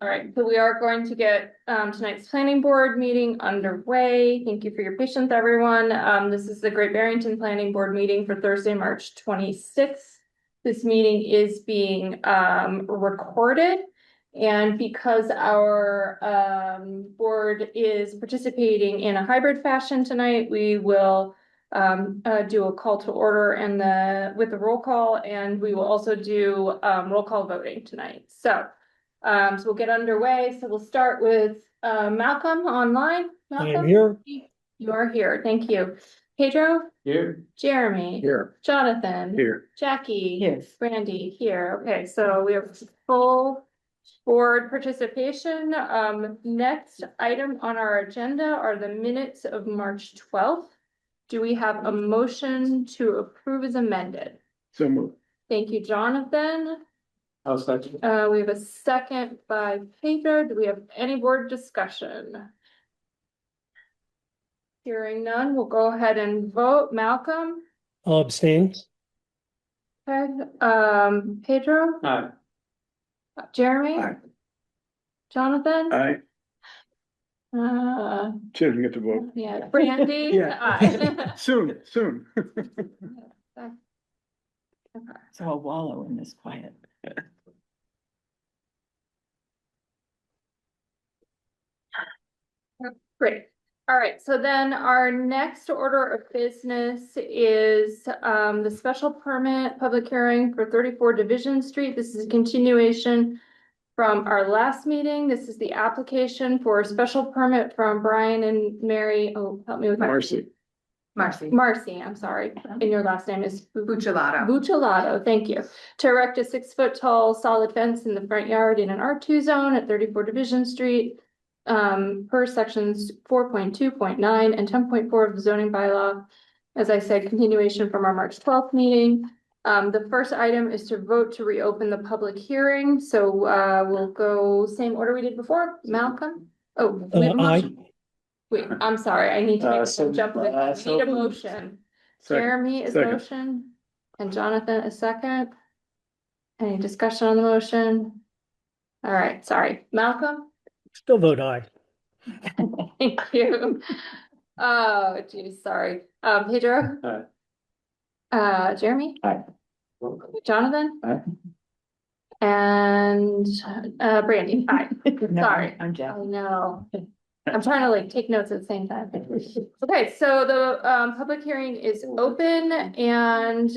All right, so we are going to get tonight's planning board meeting underway. Thank you for your patience, everyone. This is the Great Barrington Planning Board meeting for Thursday, March 26th. This meeting is being recorded. And because our board is participating in a hybrid fashion tonight, we will do a call to order and with the roll call, and we will also do roll call voting tonight. So we'll get underway. So we'll start with Malcolm online. Malcolm, I'm here. You are here. Thank you. Pedro? Here. Jeremy? Here. Jonathan? Here. Jackie? Yes. Brandy? Here. Okay, so we have full board participation. Next item on our agenda are the minutes of March 12th. Do we have a motion to approve as amended? So moved. Thank you, Jonathan. I'll second. We have a second by Pedro. Do we have any board discussion? Hearing none, we'll go ahead and vote. Malcolm? I'll abstain. Okay, Pedro? Aye. Jeremy? Aye. Jonathan? Aye. She doesn't get to vote. Yeah, Brandy? Yeah. Aye. Soon. So I'll wallow in this quiet. Great. All right, so then our next order of business is the special permit public hearing for 34 Division Street. This is a continuation from our last meeting. This is the application for a special permit from Brian and Mary. Oh, help me with that. Marcy. Marcy, I'm sorry. And your last name is Bucciolato. Bucciolato, thank you. To erect a 6-foot tall solid fence in the front yard in an R2 zone at 34 Division Street. Per sections 4.2.9 and 10.4 of the zoning bylaw. As I said, continuation from our March 12th meeting. The first item is to vote to reopen the public hearing. So we'll go same order we did before. Malcolm? Oh, we have a motion. Wait, I'm sorry. I need to make some jump. Need a motion. Jeremy is motion and Jonathan is second. Any discussion on the motion? All right, sorry. Malcolm? Still vote aye. Thank you. Oh, geez, sorry. Pedro? Aye. Jeremy? Aye. Jonathan? Aye. And Brandy? Aye. No, Sorry. I'm Jack. I know. I'm trying to like take notes at the same time. Okay, so the public hearing is open and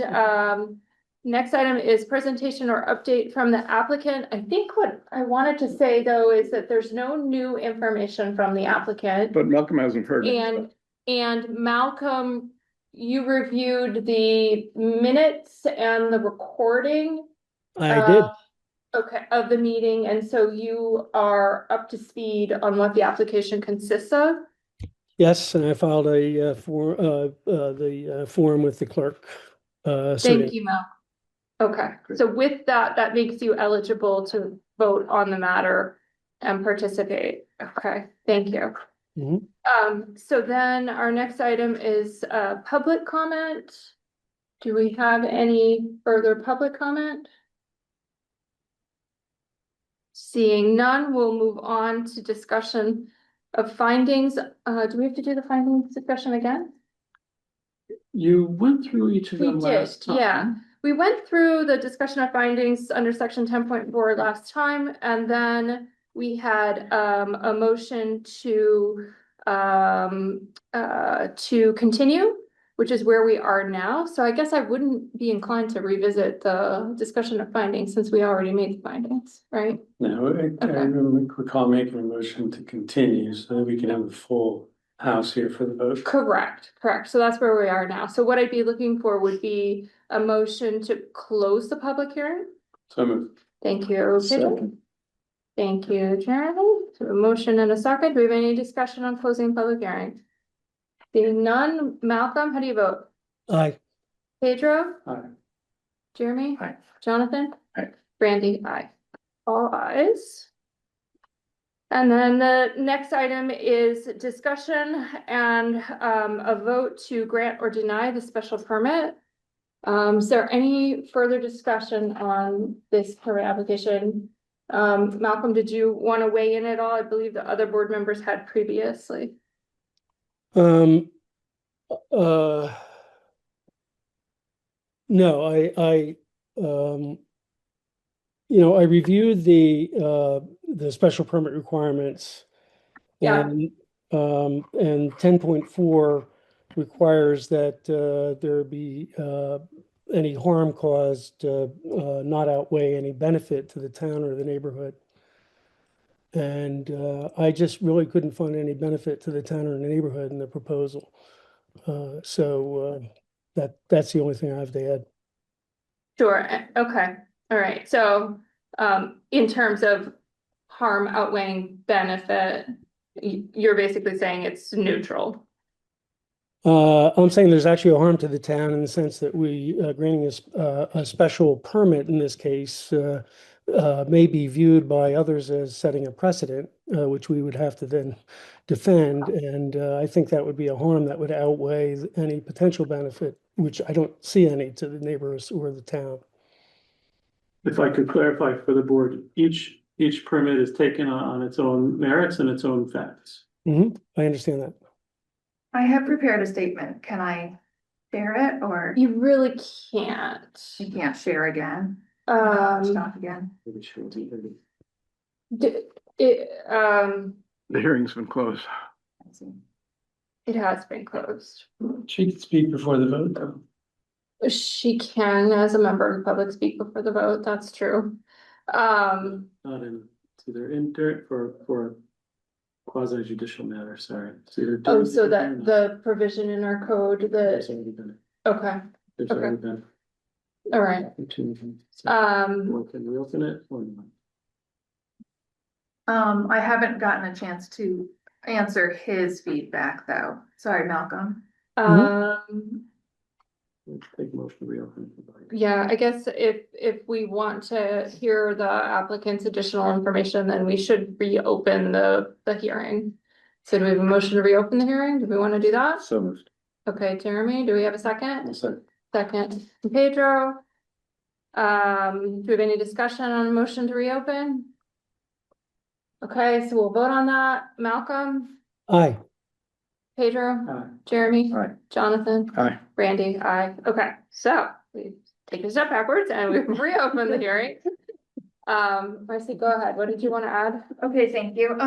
next item is presentation or update from the applicant. I think what I wanted to say though is that there's no new information from the applicant. But Malcolm hasn't heard And it. Malcolm, you reviewed the minutes and the recording. I did. Okay, of the meeting, and so you are up to speed on what the application consists of? Yes, and I filed a form with the clerk. Thank you, Mel. Okay, so with that, that makes you eligible to vote on the matter and participate. Okay, thank you. So then our next item is public comment. Do we have any further public comment? Seeing none, we'll move on to discussion of findings. Do we have to do the findings discussion again? You went through each of We them did, last time. yeah. We went through the discussion of findings under section 10.4 last time, and then we had a motion to continue, which is where we are now. So I guess I wouldn't be inclined to revisit the discussion of findings since we already made the findings, right? No, I don't recall making a motion to continue so that we can have a full house here for the vote. Correct. So that's where we are now. So what I'd be looking for would be a motion to close the public hearing. So moved. Thank you, Pedro. Thank you, Jeremy. So a motion and a second. Do we have any discussion on closing public hearing? Seeing none. Malcolm, how do you vote? Aye. Pedro? Aye. Jeremy? Aye. Jonathan? Aye. Brandy? Aye. All ayes. And then the next item is discussion and a vote to grant or deny the special permit. Is there any further discussion on this permit application? Malcolm, did you want to weigh in at all? I believe the other board members had previously. Um, no, I reviewed the special permit requirements. Yeah. And 10.4 requires that, there be, any harm caused, not outweigh any benefit to the town or the neighborhood. And I just really couldn't find any benefit to the town or the neighborhood in the proposal. So that's the only thing I have to add. Sure, okay, all right, so, in terms of harm outweighing benefit, you're basically saying it's neutral. I'm saying there's actually a harm to the town in the sense that we, granting a special permit in this case, may be viewed by others as setting a precedent, which we would have to then defend. And I think that would be a harm that would outweigh any potential benefit, which I don't see any to the neighbors or the town. If I could clarify for the board, each permit is taken on its own merits and its own facts. I understand that. I have prepared a statement. Can I share it or You really can't. you can't share again? Um, Stop again. The hearing's been closed. I see. it has been closed. She could speak before the vote, though. She can, as a member of the public, speak before the vote, that's true. Not in, it's either for quasi judicial matter, sorry. It's either Oh, done so or that not. the provision in our code There's that, already been, okay, there's Okay. already been. all right. Opportunity. So, Um, can we open it or not? I haven't gotten a chance to answer his feedback though. Sorry, Malcolm. Let's take motion to reopen. yeah, I guess if we want to hear the applicant's additional information, then we should reopen the hearing. So do we have a motion to reopen the hearing? Do we want to do that? So moved. Okay, Jeremy, do we have a second? So, Second, Pedro. Do we have any discussion on a motion to reopen? Okay, so we'll vote on that. Malcolm, Aye. Pedro, Jeremy, Aye. Jonathan, Aye. Brandy, aye. Okay, so we take a step backwards and we reopen the hearing. Marcy, go ahead. What did you want to add? Okay, thank you.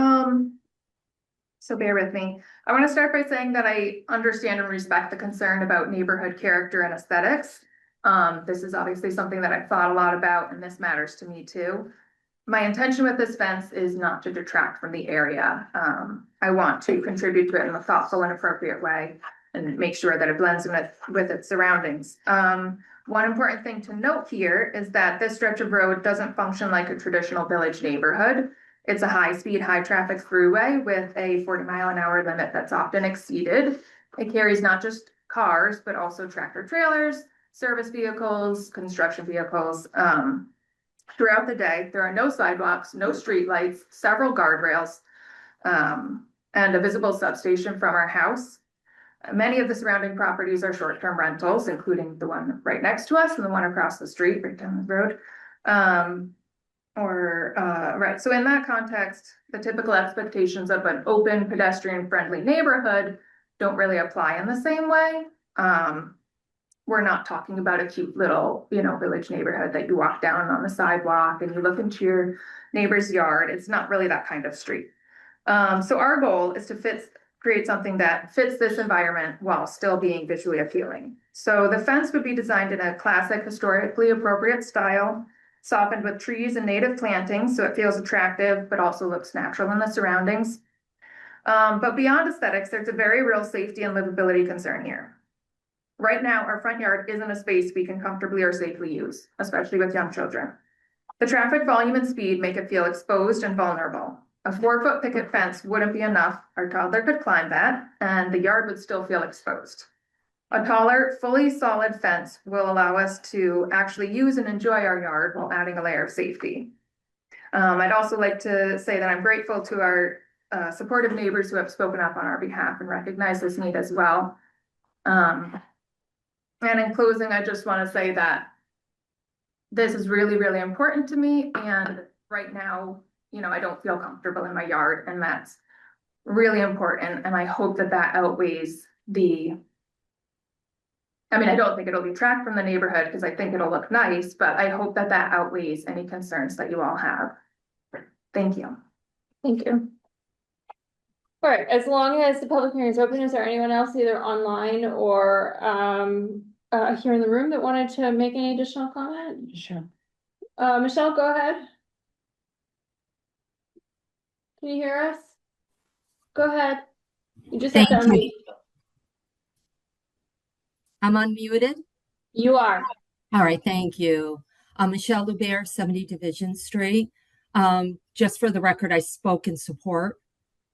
So bear with me. I want to start by saying that I understand and respect the concern about neighborhood character and aesthetics. This is obviously something that I've thought a lot about, and this matters to me too. My intention with this fence is not to detract from the area. I want to contribute to it in a thoughtful and appropriate way and make sure that it blends with its surroundings. One important thing to note here is that this stretch of road doesn't function like a traditional village neighborhood. It's a high-speed, high-traffic throughway with a 40-mile-an-hour limit that's often exceeded. It carries not just cars, but also tractor trailers, service vehicles, construction vehicles. Throughout the day, there are no sidewalks, no streetlights, several guardrails, and a visible substation from our house. Many of the surrounding properties are short-term rentals, including the one right next to us and the one across the street, right down the road. Right, so in that context, the typical expectations of an open, pedestrian-friendly neighborhood don't really apply in the same way. We're not talking about a cute little, village neighborhood that you walk down on the sidewalk and you look into your neighbor's yard. It's not really that kind of street. So our goal is to create something that fits this environment while still being visually appealing. So the fence would be designed in a classic, historically appropriate style, softened with trees and native plantings, so it feels attractive, but also looks natural in the surroundings. But beyond aesthetics, there's a very real safety and livability concern here. Right now, our front yard isn't a space we can comfortably or safely use, especially with young children. The traffic volume and speed make it feel exposed and vulnerable. A 4-foot picket fence wouldn't be enough. Our toddler could climb that, and the yard would still feel exposed. A taller, fully solid fence will allow us to actually use and enjoy our yard while adding a layer of safety. I'd also like to say that I'm grateful to our supportive neighbors who have spoken up on our behalf and recognize this need as well. And in closing, I just want to say that this is really, really important to me, and right now, I don't feel comfortable in my yard, and that's really important, and I hope that that outweighs I don't think it'll detract from the neighborhood, because I think it'll look nice, but I hope that that outweighs any concerns that you all have. Thank you. Thank you. All right, as long as the public hearing is open, is there anyone else either online or here in the room that wanted to make any additional comment? Sure. Michelle, go ahead. Can you hear us? Go ahead. You just have to Thank you. unmute. I'm unmuted. You are. All right, thank you. I'm Michelle Lubert, 70 Division Street. Just for the record, I spoke in support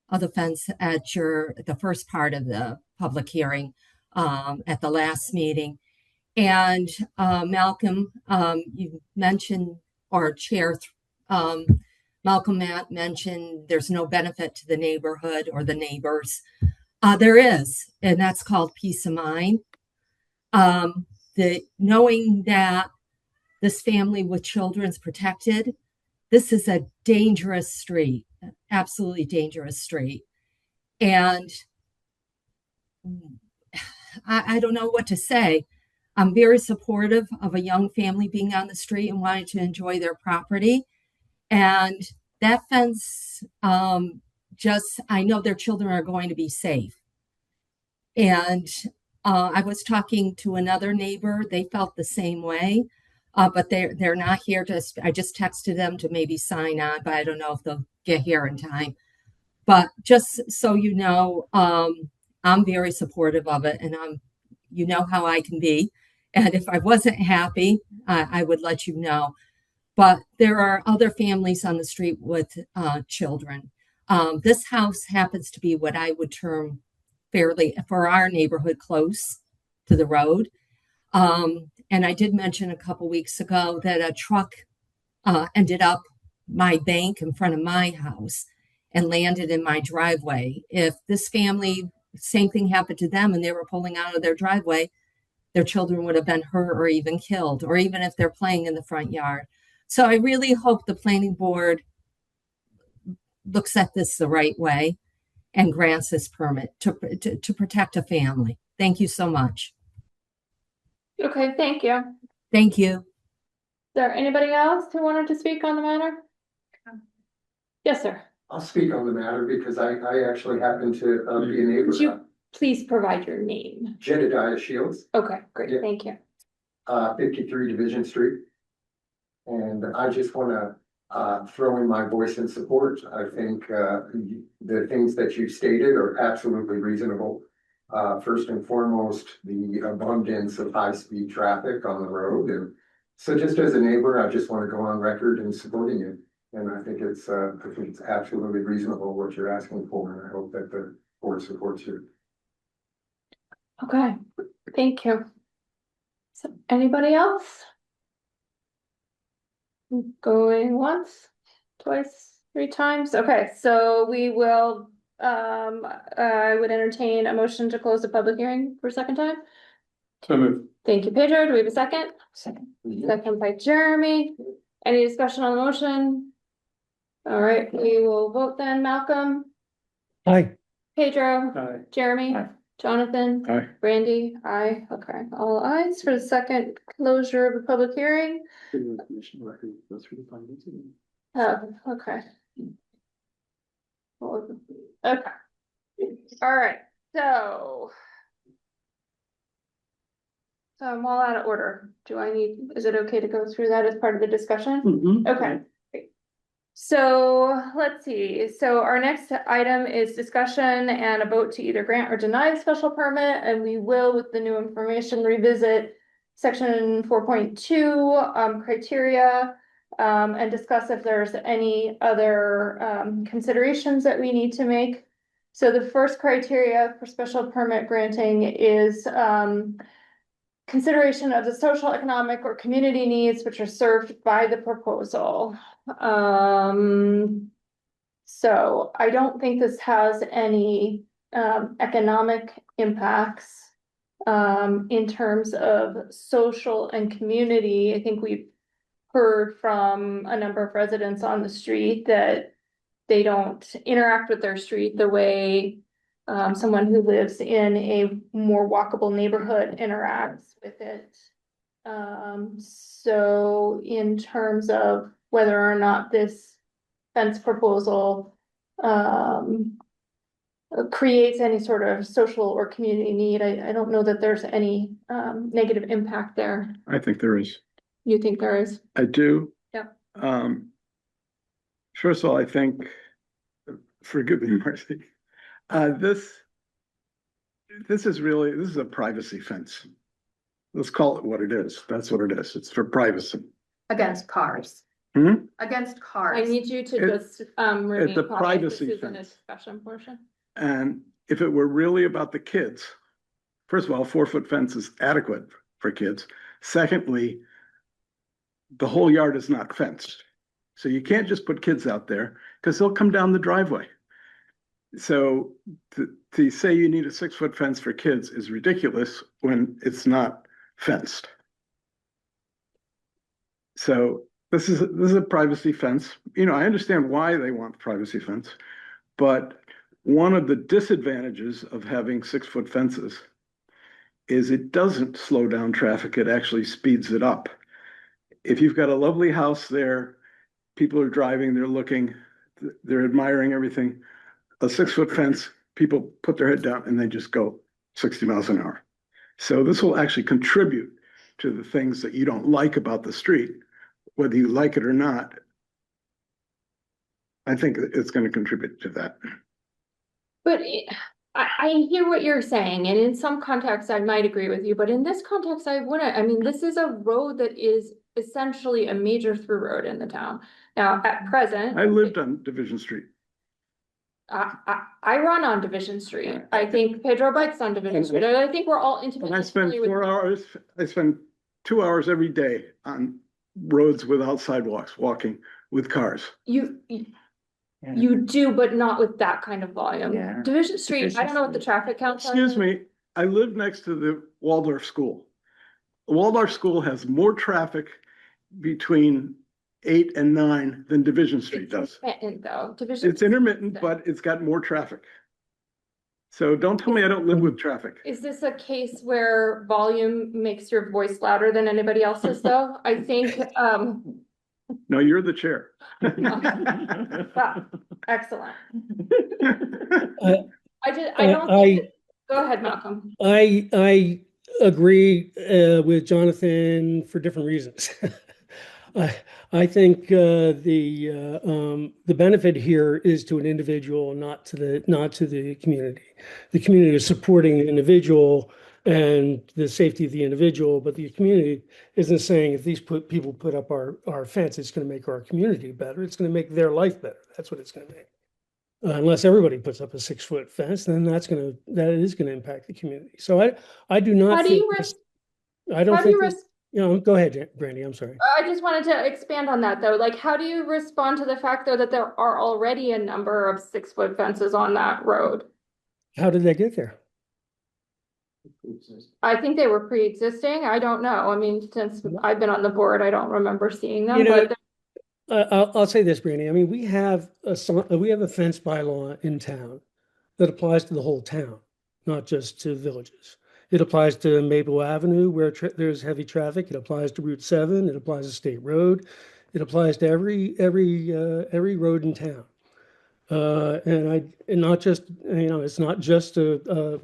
of the fence at the first part of the public hearing at the last meeting. And Malcolm, you mentioned, or Chair Malcolm Matt mentioned there's no benefit to the neighborhood or the neighbors. There is, and that's called peace of mind. Knowing that this family with children is protected, this is a dangerous street, absolutely dangerous street. And I don't know what to say. I'm very supportive of a young family being on the street and wanting to enjoy their property. And that fence, I know their children are going to be safe. And I was talking to another neighbor. They felt the same way, but they're not here I just texted them to maybe sign on, but I don't know if they'll get here in time. But just so you know, I'm very supportive of it, and you know how I can be. And if I wasn't happy, I would let you know. But there are other families on the street with children. This house happens to be what I would term fairly, for our neighborhood, close to the road. And I did mention a couple weeks ago that a truck ended up my bank in front of my house and landed in my driveway. If this family, same thing happened to them and they were pulling out of their driveway, their children would have been hurt or even killed, or even if they're playing in the front yard. So I really hope the planning board looks at this the right way and grants this permit to protect a family. Thank you so much. Okay, thank you. Is Thank you. there anybody else who wanted to speak on the matter? Yes, sir. I'll speak on the matter because I actually happen to be a neighbor. Would you please provide your name? Jedediah Shields, Okay, great, Yeah. thank you. 53 Division Street. And I just want to throw in my voice in support. I think the things that you stated are absolutely reasonable. First and foremost, the abundance of high-speed traffic on the road. And so just as a neighbor, I just want to go on record in supporting it. And I think it's absolutely reasonable what you're asking for, and I hope that the board supports you. Okay, thank you. So anybody else? Going once, twice, three times? Okay, so we will, I would entertain a motion to close the public hearing for a second time. So moved. Thank you, Pedro. Do we have a second? Second. Second by Jeremy. Any discussion on the motion? All right, we will vote then. Malcolm, Hi. Pedro, Aye. Jeremy, Aye. Jonathan, Aye. Brandy, aye. Okay, all ayes for the second closure of the public hearing. Commission record, go through the findings. Okay. Okay. All right, so. So I'm all out of order. Is it okay to go through that as part of the discussion? Mhm. Okay. Great. So let's see. So our next item is discussion and a vote to either grant or deny the special permit, and we will, with the new information, revisit section 4.2 criteria and discuss if there's any other considerations that we need to make. So the first criteria for special permit granting is consideration of the social, economic, or community needs which are served by the proposal. So I don't think this has any economic impacts in terms of social and community. I think we've heard from a number of residents on the street that they don't interact with their street the way someone who lives in a more walkable neighborhood interacts with it. So in terms of whether or not this fence proposal creates any sort of social or community need, I don't know that there's any negative impact there. I think there is. You think there is? I do. Yep. First of all, I think, forgive me, Marcy, this is a privacy fence. Let's call it what it is. That's what it is. It's for privacy. Against cars. Hmm? Against I cars. need you to It- just remain it's a quiet. privacy This isn't a fence. discussion portion. And if it were really about the kids, first of all, 4-foot fence is adequate for kids. Secondly, the whole yard is not fenced. So you can't just put kids out there because they'll come down the driveway. So to say you need a 6-foot fence for kids is ridiculous when it's not fenced. So this is a privacy fence. You know, I understand why they want privacy fence, but one of the disadvantages of having 6-foot fences is it doesn't slow down traffic, it actually speeds it up. If you've got a lovely house there, people are driving, they're looking, they're admiring everything. A 6-foot fence, people put their head down and they just go 60 miles an hour. So this will actually contribute to the things that you don't like about the street, whether you like it or not. I think it's going to contribute to that. But I hear what you're saying, and in some contexts I might agree with you, but in this context I wouldn't. I mean, this is a road that is essentially a major through road in the town. Now, at present. I lived on Division Street. I run on Division Street. I think Pedro bikes on Division Street. I think we're all And intimately I spend familiar with. 4 hours, I spend 2 hours every day on roads without sidewalks, walking with cars. You do, but not with that kind of volume. Yeah. Division Street, I Division don't know what the Street. traffic counts are. Excuse me, I live next to the Waldorf School. The Waldorf School has more traffic between 8 and 9 than Division Street It's does. intermittent though. Division. It's intermittent, but it's got more traffic. So don't tell me I don't live with traffic. Is this a case where volume makes your voice louder than anybody else's though? I think, No, you're the chair. wow, excellent. I, I don't I- think, go ahead, Malcolm. I agree with Jonathan for different reasons. I think the benefit here is to an individual, not to the community. The community is supporting the individual and the safety of the individual, but the community isn't saying if these people put up our fence, it's going to make our community better. It's going to make their life better. That's what it's going to make. Unless everybody puts up a 6-foot fence, then that is going to impact the community. So I do not How do think you, this- I don't how do you, think this- go ahead, Brandy. I'm sorry. I just wanted to expand on that though. Like, how do you respond to the fact though that there are already a number of 6-foot fences on that road? How did they get there? I think they were pre-existing. I don't know. I mean, since I've been on the board, I don't remember seeing them, You know, but I'll say this, Brandy. I mean, we have a fence bylaw in town that applies to the whole town, not just to villages. It applies to Maple Avenue where there's heavy traffic. It applies to Route 7. It applies to State Road. It applies to every road in town. And not just, it's not just a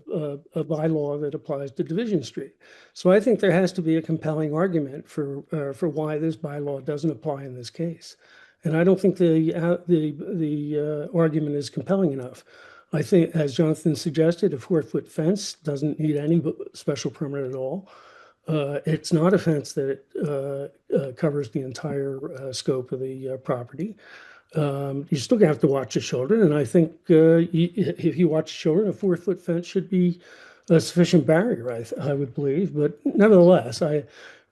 bylaw that applies to Division Street. So I think there has to be a compelling argument for why this bylaw doesn't apply in this case. And I don't think the argument is compelling enough. I think, as Jonathan suggested, a 4-foot fence doesn't need any special permit at all. It's not a fence that covers the entire scope of the property. You still have to watch your children, and I think if you watch children, a 4-foot fence should be a sufficient barrier, I would believe. But nevertheless,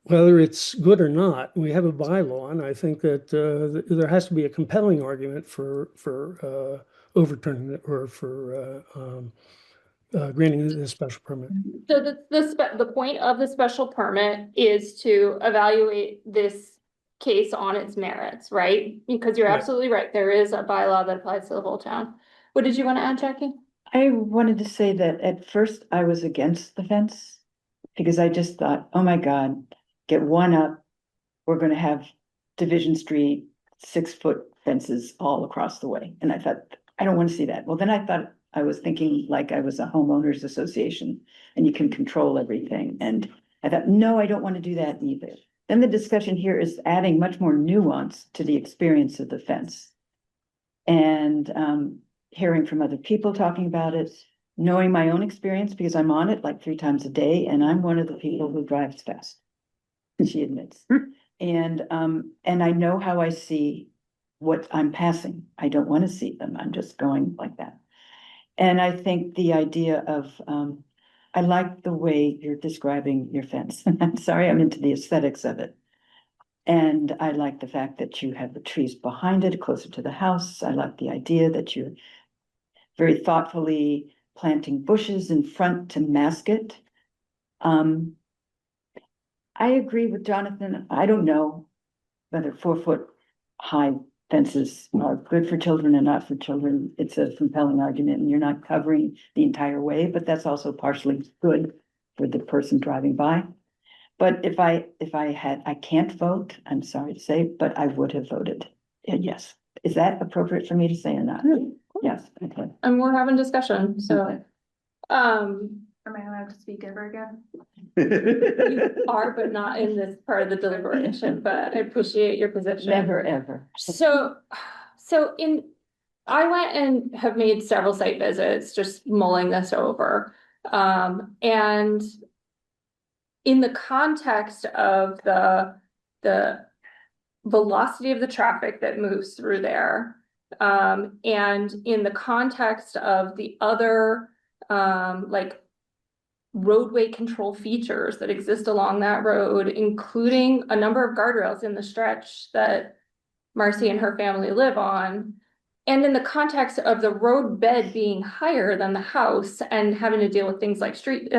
whether it's good or not, we have a bylaw, and I think that there has to be a compelling argument for overturning it or for granting the special permit. so the point of the special permit is to evaluate this case on its merits, right? Because you're Right. absolutely right. There is a bylaw that applies to the whole town. What did you want to add, Jackie? I wanted to say that at first I was against the fence because I just thought, oh my God, get one up. We're gonna have Division Street, 6-foot fences all across the way. And I thought, I don't want to see that. Well, then I thought I was thinking like I was a homeowners association and you can control everything. And I thought, no, I don't want to do that either. Then the discussion here is adding much more nuance to the experience of the fence. And hearing from other people talking about it, knowing my own experience because I'm on it like 3 times a day and I'm one of the people who drives fast. She admits. And I know how I see what I'm passing. I don't want to see them. I'm just going like that. And I think the idea of, I like the way you're describing your fence. I'm sorry, I'm into the aesthetics of it. And I like the fact that you have the trees behind it, closer to the house. I like the idea that you're very thoughtfully planting bushes in front to mask it. I agree with Jonathan. I don't know whether 4-foot high fences are good for children and not for children. It's a compelling argument and you're not covering the entire way, but that's also partially good for the person driving by. But if I can't vote, I'm sorry to say, but I would have voted yes. Is that appropriate for me to say or not? Yes, okay. And we're having discussion, so, Am I allowed to speak ever again? you are, but not in this part of the deliberation, but I appreciate your position. Never, ever. So I went and have made several site visits, just mulling this over. And in the context of the velocity of the traffic that moves through there, and in the context of the other, like roadway control features that exist along that road, including a number of guardrails in the stretch that Marcy and her family live on. And in the context of the road bed being higher than the house and having to deal with things like street,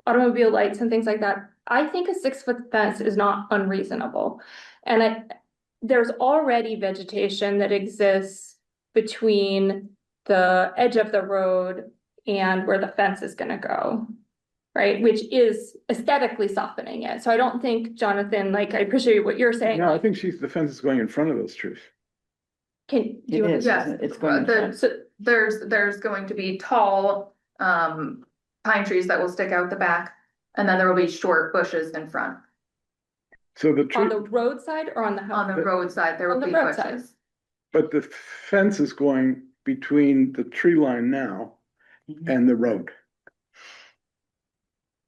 automobile lights and things like that, I think a 6-foot fence is not unreasonable. And there's already vegetation that exists between the edge of the road and where the fence is gonna go. Right, which is aesthetically softening it. So I don't think, Jonathan, like, I appreciate what you're saying. No, I think the fence is going in front of those trees. Can It you? is, Yes, it's going in front. So, there's going to be tall, pine trees that will stick out the back. And then there will be short bushes in front. So the on tree, the roadside or on the house? On the roadside, there On will the be roadside. bushes. but the fence is going between the tree line now and the road.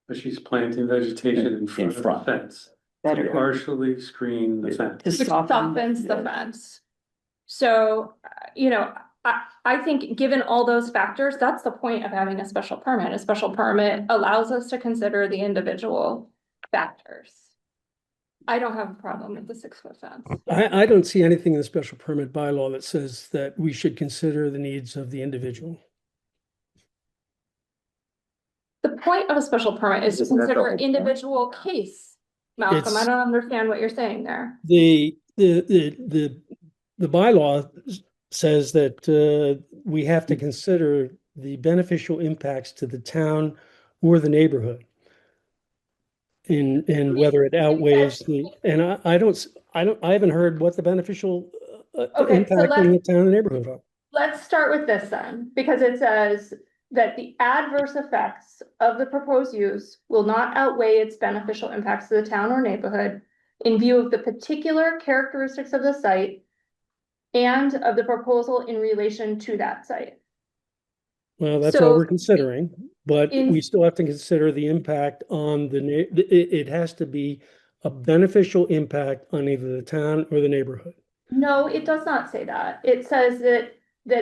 But she's planting vegetation in front of the front. fence Better. to partially screen the fence. To Which soften. softens the fence. So, I think given all those factors, that's the point of having a special permit. A special permit allows us to consider the individual factors. I don't have a problem with the 6-foot fence. I don't see anything in the special permit bylaw that says that we should consider the needs of the individual. The point of a special permit is to Isn't that the consider whole point? individual case. Malcolm, I It's- don't understand what you're saying there. The bylaw says that we have to consider the beneficial impacts to the town or the neighborhood. And whether it outweighs and I haven't heard what the beneficial Okay, so impact in the town and neighborhood are. Let's start with this then, because it says that the adverse effects of the proposed use will not outweigh its beneficial impacts to the town or neighborhood in view of the particular characteristics of the site and of the proposal in relation to that site. Well, that's So, all we're considering, but in- we still have to consider the impact on it has to be a beneficial impact on either the town or the neighborhood. No, it does not say that. It says that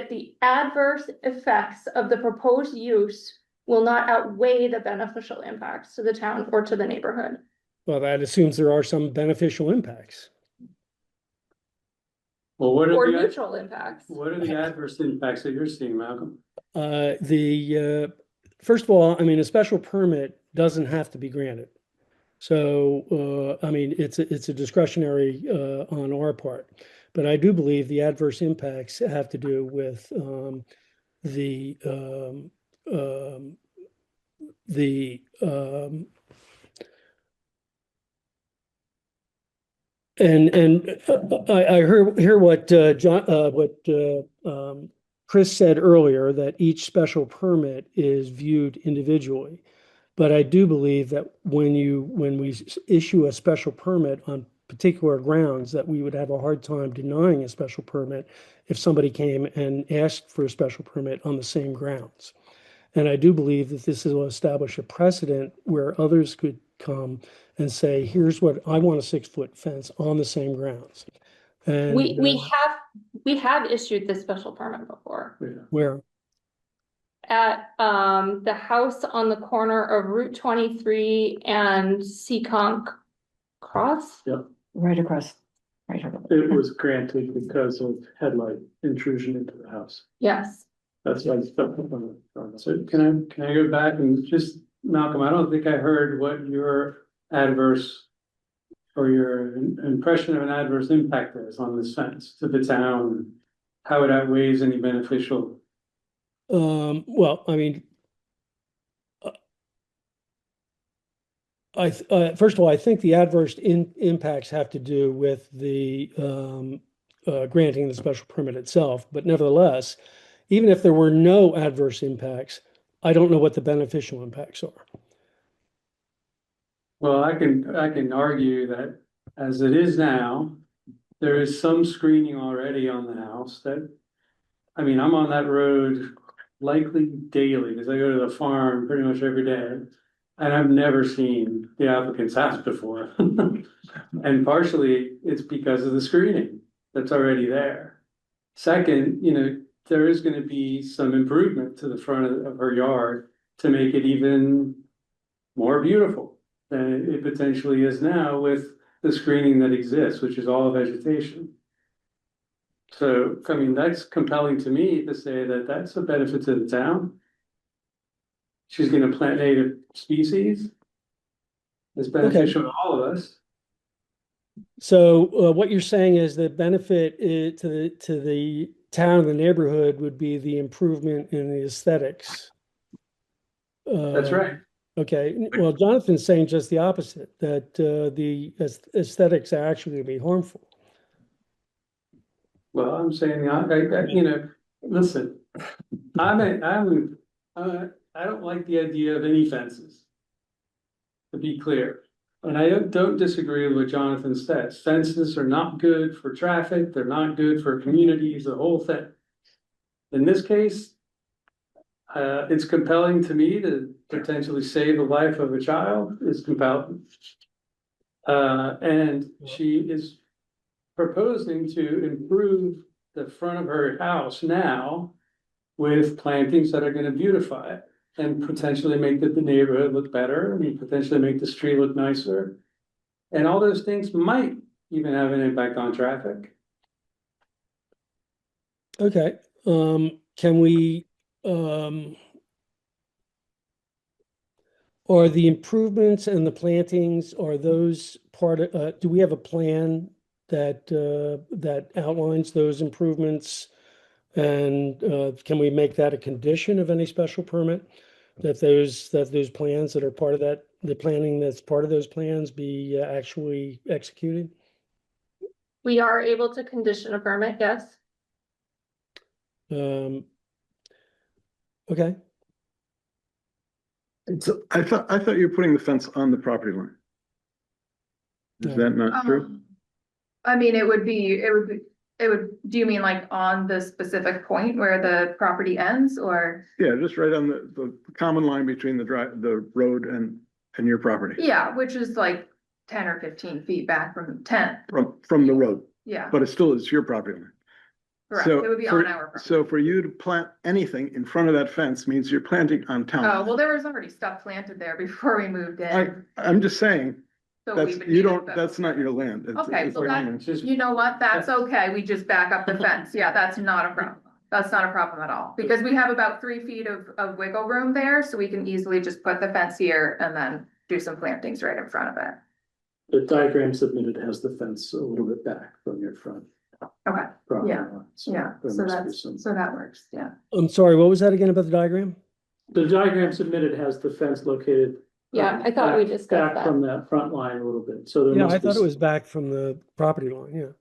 the adverse effects of the proposed use will not outweigh the beneficial impacts to the town or to the neighborhood. Well, that assumes there are some beneficial impacts. Well, what Or are the, neutral impacts. what are the adverse impacts that you're seeing, Malcolm? First of all, I mean, a special permit doesn't have to be granted. So, I mean, it's a discretionary on our part. But I do believe the adverse impacts have to do with the the I hear what Chris said earlier, that each special permit is viewed individually. But I do believe that when we issue a special permit on particular grounds, that we would have a hard time denying a special permit if somebody came and asked for a special permit on the same grounds. And I do believe that this will establish a precedent where others could come and say, here's what I want, a 6-foot fence on the same grounds. And We have issued this special permit before where? at the house on the corner of Route 23 and Seekonk Cross. Right across, right. It was granted because of headlight intrusion into the house. Yes. That's why. So can I go back and just, Malcolm, I don't think I heard what your adverse or your impression of an adverse impact is on this fence to the town, how it outweighs any beneficial. Well, I mean, first of all, I think the adverse impacts have to do with the granting the special permit itself. But nevertheless, even if there were no adverse impacts, I don't know what the beneficial impacts are. Well, I can argue that as it is now, there is some screening already on the house that, I mean, I'm on that road likely daily because I go to the farm pretty much every day. And I've never seen the applicant's house before. And partially it's because of the screening that's already there. Second, there is going to be some improvement to the front of her yard to make it even more beautiful than it potentially is now with the screening that exists, which is all vegetation. So, I mean, that's compelling to me to say that that's a benefit to the town. She's going to plant native species. It's beneficial to all of us. So what you're saying is the benefit to the town, the neighborhood, would be the improvement in the aesthetics. That's right. Okay. Well, Jonathan's saying just the opposite, that the aesthetics are actually going to be harmful. Well, I'm saying, listen, I don't like the idea of any fences. To be clear. And I don't disagree with what Jonathan says. Fences are not good for traffic. They're not good for communities, the whole thing. In this case, it's compelling to me to potentially save the life of a child. It's compelling. And she is proposing to improve the front of her house now with plantings that are going to beautify it and potentially make the neighborhood look better, and potentially make the street look nicer. And all those things might even have an impact on traffic. Okay. Can we, are the improvements and the plantings, are those part of, do we have a plan that that outlines those improvements? And can we make that a condition of any special permit? That those plans that are part of that, the planning that's part of those plans be actually executed? We are able to condition a permit, yes. Okay. So I thought you were putting the fence on the property line. Is that not true? I mean, it would, do you mean like on the specific point where the property ends, or? Yeah, just right on the common line between the road and your property. Yeah, which is like 10 or 15 feet back from 10. From the road. Yeah, But it's your property line. correct. So It would be on our property. So for you to plant anything in front of that fence means you're planting on town. Oh, well, there was already stuff planted there before we moved in. I'm just saying, So that's, we would you need don't, it, that's not your land. Okay, it's so our that, land. you know what, that's okay, we just back up the fence, yeah, that's not a problem. That's not a problem at all, because we have about 3 feet of wiggle room there, so we can easily just put the fence here and then do some plantings right in front of it. The diagram submitted has the fence a little bit back from your front Okay, property Yeah. line. yeah, there so must be that's, some- so that works, yeah. I'm sorry, what was that again about the diagram? The diagram submitted has the fence located. Yeah, I thought we discussed Back that. from that front line a little bit, so there Yeah, must I be. thought it was back from the property line, yeah.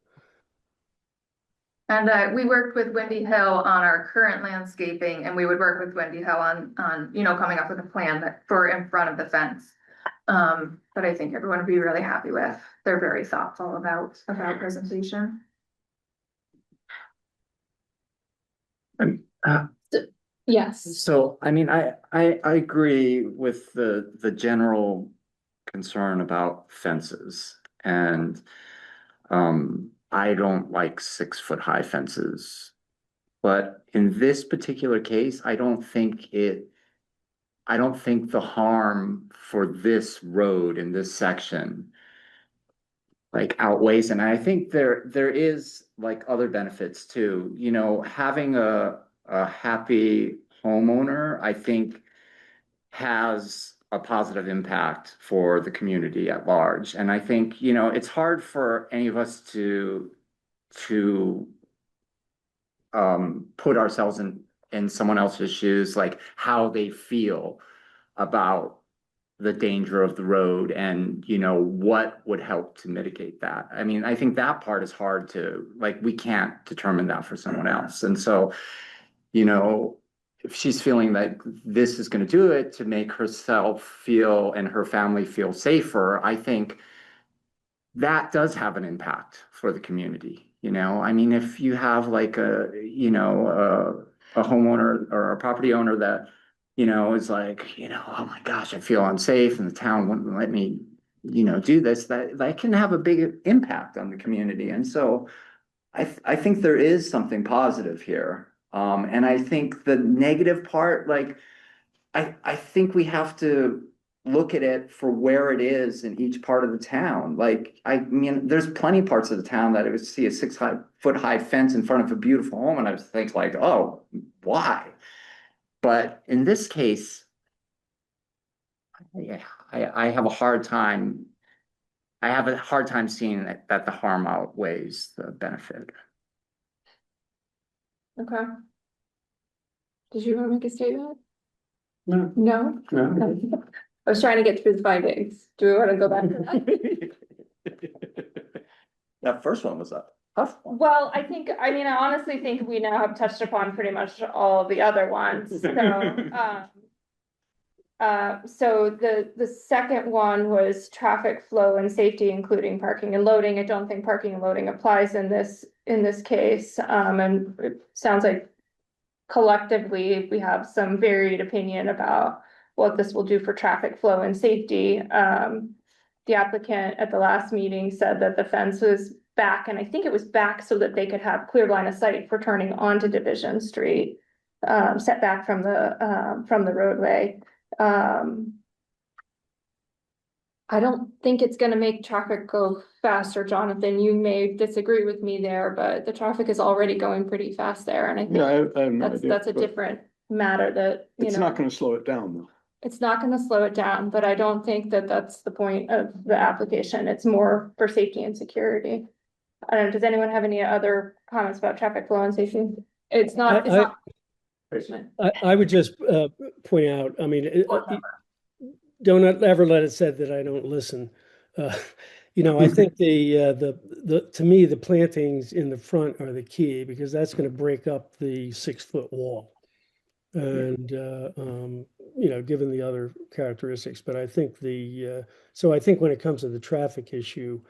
And we worked with Windy Hill on our current landscaping, and we would work with Windy Hill on, coming up with a plan for in front of the fence. But I think everyone would be really happy with. They're very thoughtful about presentation. Yes, So, I mean, I agree with the general concern about fences and I don't like 6-foot high fences. But in this particular case, I don't think the harm for this road in this section like outweighs, and I think there is like other benefits too, having a happy homeowner, I think has a positive impact for the community at large. And I think, it's hard for any of us to put ourselves in someone else's shoes, like how they feel about the danger of the road and, what would help to mitigate that. I mean, I think that part is hard to, like, we can't determine that for someone else. And so, if she's feeling that this is going to do it to make herself feel and her family feel safer, I think that does have an impact for the community. I mean, if you have like a homeowner or a property owner that, is like, oh my gosh, I feel unsafe and the town wouldn't let me, do this, that can have a big impact on the community. And so I think there is something positive here. And I think the negative part, like, I think we have to look at it for where it is in each part of the town. Like, I mean, there's plenty of parts of the town that I would see a 6-foot high fence in front of a beautiful home, and I would think like, oh, why? But in this case, yeah, I have a hard time. I have a hard time seeing that the harm outweighs the benefit. okay. Did you want to make a statement? No, No? no. I was trying to get through the findings. Do we want to go back to that? That first one was a tough one. Well, I honestly think we now have touched upon pretty much all of the other ones, so the second one was traffic flow and safety, including parking and loading. I don't think parking and loading applies in this case, and it sounds like collectively, we have some varied opinion about what this will do for traffic flow and safety. The applicant at the last meeting said that the fence was back, and I think it was back so that they could have clear line of sight for turning onto Division Street, set back from the roadway. I don't think it's gonna make traffic go faster, Jonathan. You may disagree with me there, but the traffic is already going pretty fast there, and I think Yeah, I have no idea. that's a but different matter that, It's not gonna slow it down though. it's not gonna slow it down, but I don't think that that's the point of the application. It's more for safety and security. I don't know, does anyone have any other comments about traffic flow and safety? It's not. I would just point out, I mean, don't ever let it said that I don't listen. I think to me, the plantings in the front are the key, because that's going to break up the 6-foot wall. And, given the other characteristics, but I think so I think when it comes to the traffic issue,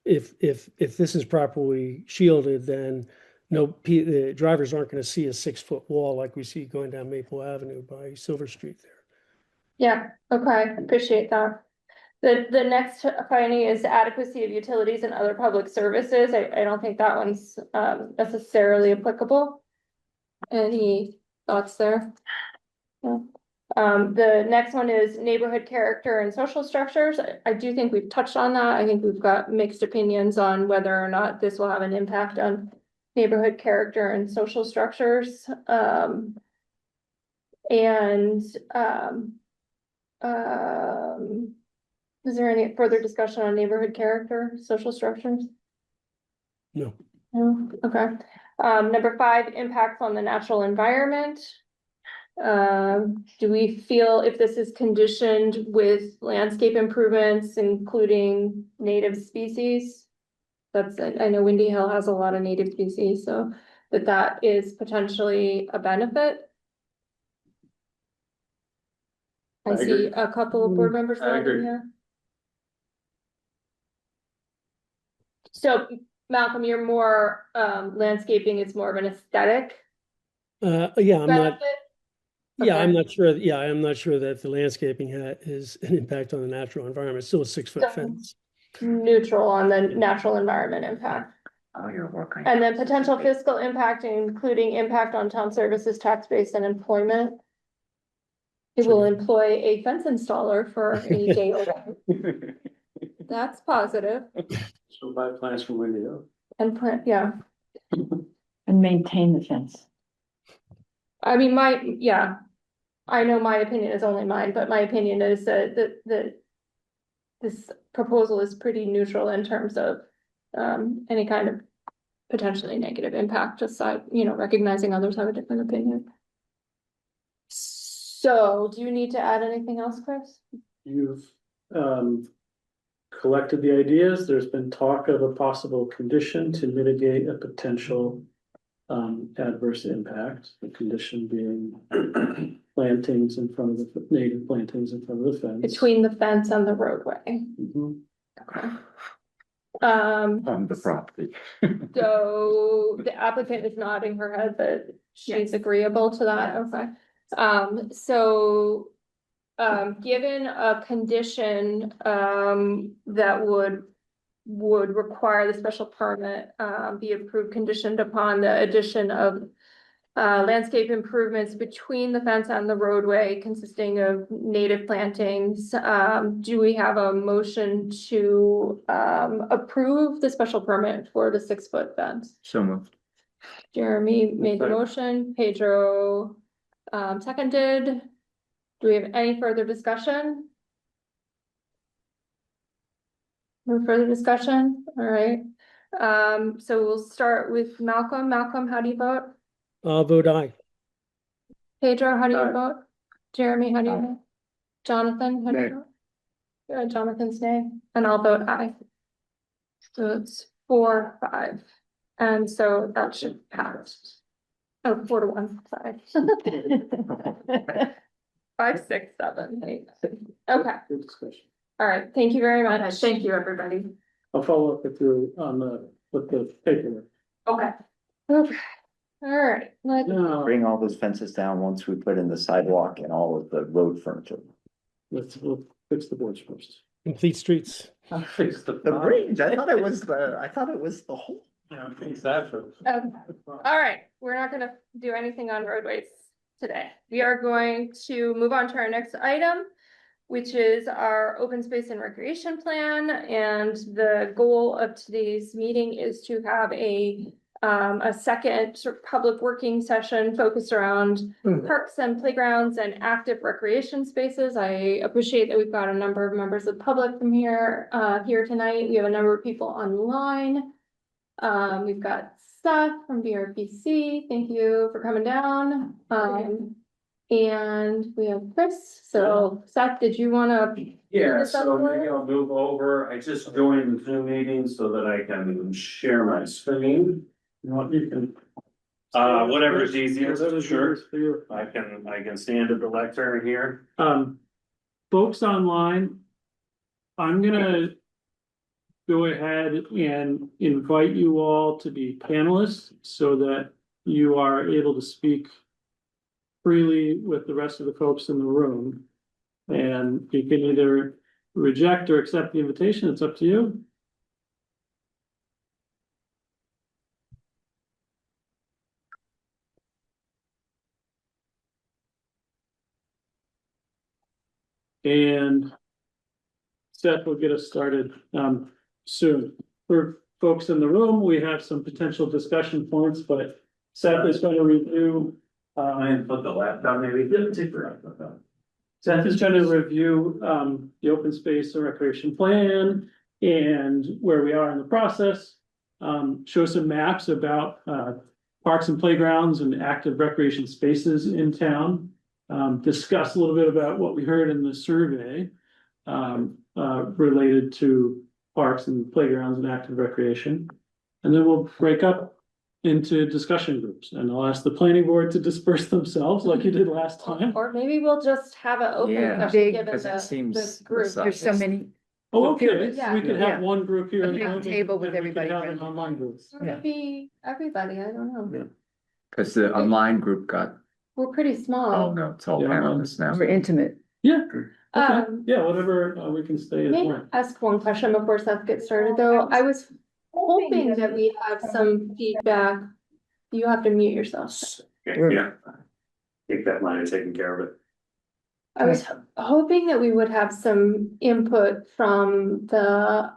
if this is properly shielded, then the drivers aren't going to see a 6-foot wall like we see going down Maple Avenue by Silver Street there. Yeah, okay, appreciate that. The next finding is adequacy of utilities and other public services. I don't think that one's necessarily applicable. Any thoughts there? Yeah. The next one is neighborhood character and social structures. I do think we've touched on that. I think we've got mixed opinions on whether or not this will have an impact on neighborhood character and social structures. Is there any further discussion on neighborhood character, social structures? No. No, okay. Number 5, impacts on the natural environment. Do we feel if this is conditioned with landscape improvements, including native species? That's, I know Windy Hill has a lot of native species, so that is potentially a benefit. I I see agree. a couple of board members I agree. nodding here. So Malcolm, you're more, landscaping is more of an aesthetic Yeah, I'm not, benefit? yeah, I'm Okay. not sure, yeah, I'm not sure that the landscaping is an impact on the natural environment. It's still a 6-foot So- fence. Neutral on the natural environment impact. Oh, you're working. And then potential fiscal impact, including impact on town services, tax base and employment. It will employ a fence installer for a day or two. That's positive. So buy plants from Windy Hill. And plant, yeah, And maintain the fence. I mean, yeah. I know my opinion is only mine, but my opinion is that this proposal is pretty neutral in terms of any kind of potentially negative impact, aside, recognizing others have a different opinion. So, do you need to add anything else, Chris? You've collected the ideas. There's been talk of a possible condition to mitigate a potential adverse impact. The condition being plantings in front of the native plantings in front of the fence. Between the fence and the roadway. Mhm. Okay. On the property. So the applicant is nodding her head that she's Yes. agreeable to that, okay. So, given a condition, that would require the special permit, be approved conditioned upon the addition of landscape improvements between the fence and the roadway consisting of native plantings. Do we have a motion to approve the special permit for the 6-foot fence? So moved. Jeremy made the Second. motion, Pedro seconded. Do we have any further discussion? No further discussion, all right. So we'll start with Malcolm. Malcolm, how do you vote? I'll vote aye. Pedro, how do you Aye. vote? Jeremy, how do you Aye. vote? Jonathan, how do Nay. you vote? Jonathan's nay, and I'll vote aye. So it's 4-5, and so that should pass. Oh, 4-1, sorry. 5, 6, 7, 8. Okay, Good discussion. all right, thank you very Okay, much. thank you, everybody. I'll follow up with you on with the paperwork. Okay. Okay. All right, No, Bring all those fences down once we put in the sidewalk and all of the road furniture. we'll fix the boards first. Complete streets. I'll fix the. The bridge, I thought it was the whole. Yeah, fix that first. all right, we're not gonna do anything on roadways today. We are going to move on to our next item, which is our open space and recreation plan. And the goal of today's meeting is to have a second sort of public working session focused around parks and playgrounds and active recreation spaces. I appreciate that we've got a number of members of the public from here tonight. We have a number of people online. We've got Seth from BRPC. Thank you for coming down. And we have Chris. So Seth, did you want to? Yeah, this up so a maybe little? I'll move over. I just joined the Zoom meeting so that I can share my screen. You can. Whatever's easiest, Whatever's sure. easiest for you. I can stand at the lectern here. Folks online, I'm gonna go ahead and invite you all to be panelists so that you are able to speak freely with the rest of the folks in the room. And you can either reject or accept the invitation. It's up to you. And Seth will get us started soon. For folks in the room, we have some potential discussion points, but Seth is going to review. And put the laptop maybe. Yeah, take your laptop out. Seth is gonna review, the open space and recreation plan and where we are in the process. Show some maps about, parks and playgrounds and active recreation spaces in town. Discuss a little bit about what we heard in the survey, related to parks and playgrounds and active recreation. And then we'll break up into discussion groups, and I'll ask the planning board to disperse themselves like you did last time. Or maybe we'll just have an open Yeah, session given because it seems the group. There's so many, Oh, okay, Yeah. we could have Yeah. one group here. A in the big room, table with and we could everybody have an present. online group. Or maybe everybody, I don't know. Cause the online group got, We're pretty oh small. no, it's all Yeah. panelists now. we're intimate. Yeah, okay, Um, yeah, whatever, we can stay as May I one. ask one question before Seth gets started, though? I was hoping that we have some feedback. You have to mute yourself. Yeah. Take that line and taking care of it. I was hoping that we would have some input from the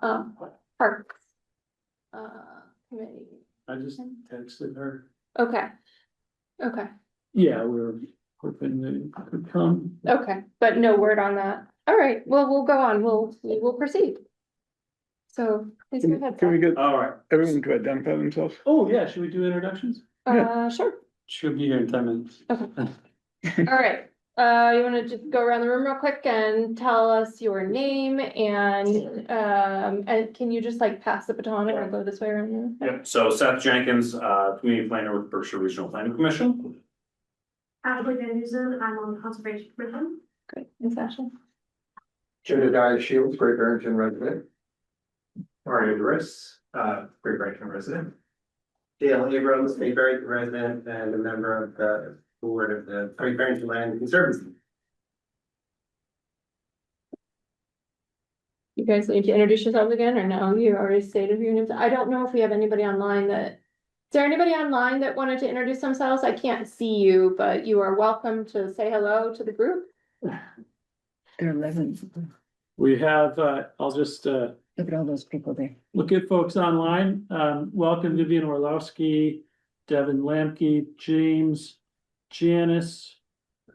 parks committee. I just texted her. Okay. Okay, Yeah, we were hoping that it could come. okay, but no word on that. All right, well, we'll go on. We will proceed. So please go ahead. Can we get All right. everyone to identify themselves? Oh, yeah, should we do introductions? Sure. She'll be here in 10 minutes. Okay. All right, you wanna just go around the room real quick and tell us your name and can you just like pass the baton or go this way around? Yep, so Seth Jenkins, Community Planner with Berkshire Regional Planning Commission. Ashley Van Dusen, I'm on the Conservation Commission. Great, and Sasha? Jedediah Shields, Great Barrington resident. Mario Doris, Great Barrington resident. Dale Abrams, Great Barrington resident and a member of the board of the Great Barrington Land Conservancy. You guys need to introduce yourselves again, or no? You already stated your names. I don't know if we have anybody online that. Is there anybody online that wanted to introduce themselves? I can't see you, but you are welcome to say hello to the group. There are 11. We have, I'll just, Look at all those people there. look at folks online. Welcome Vivian Orlowski, Devin Lamke, James, Janice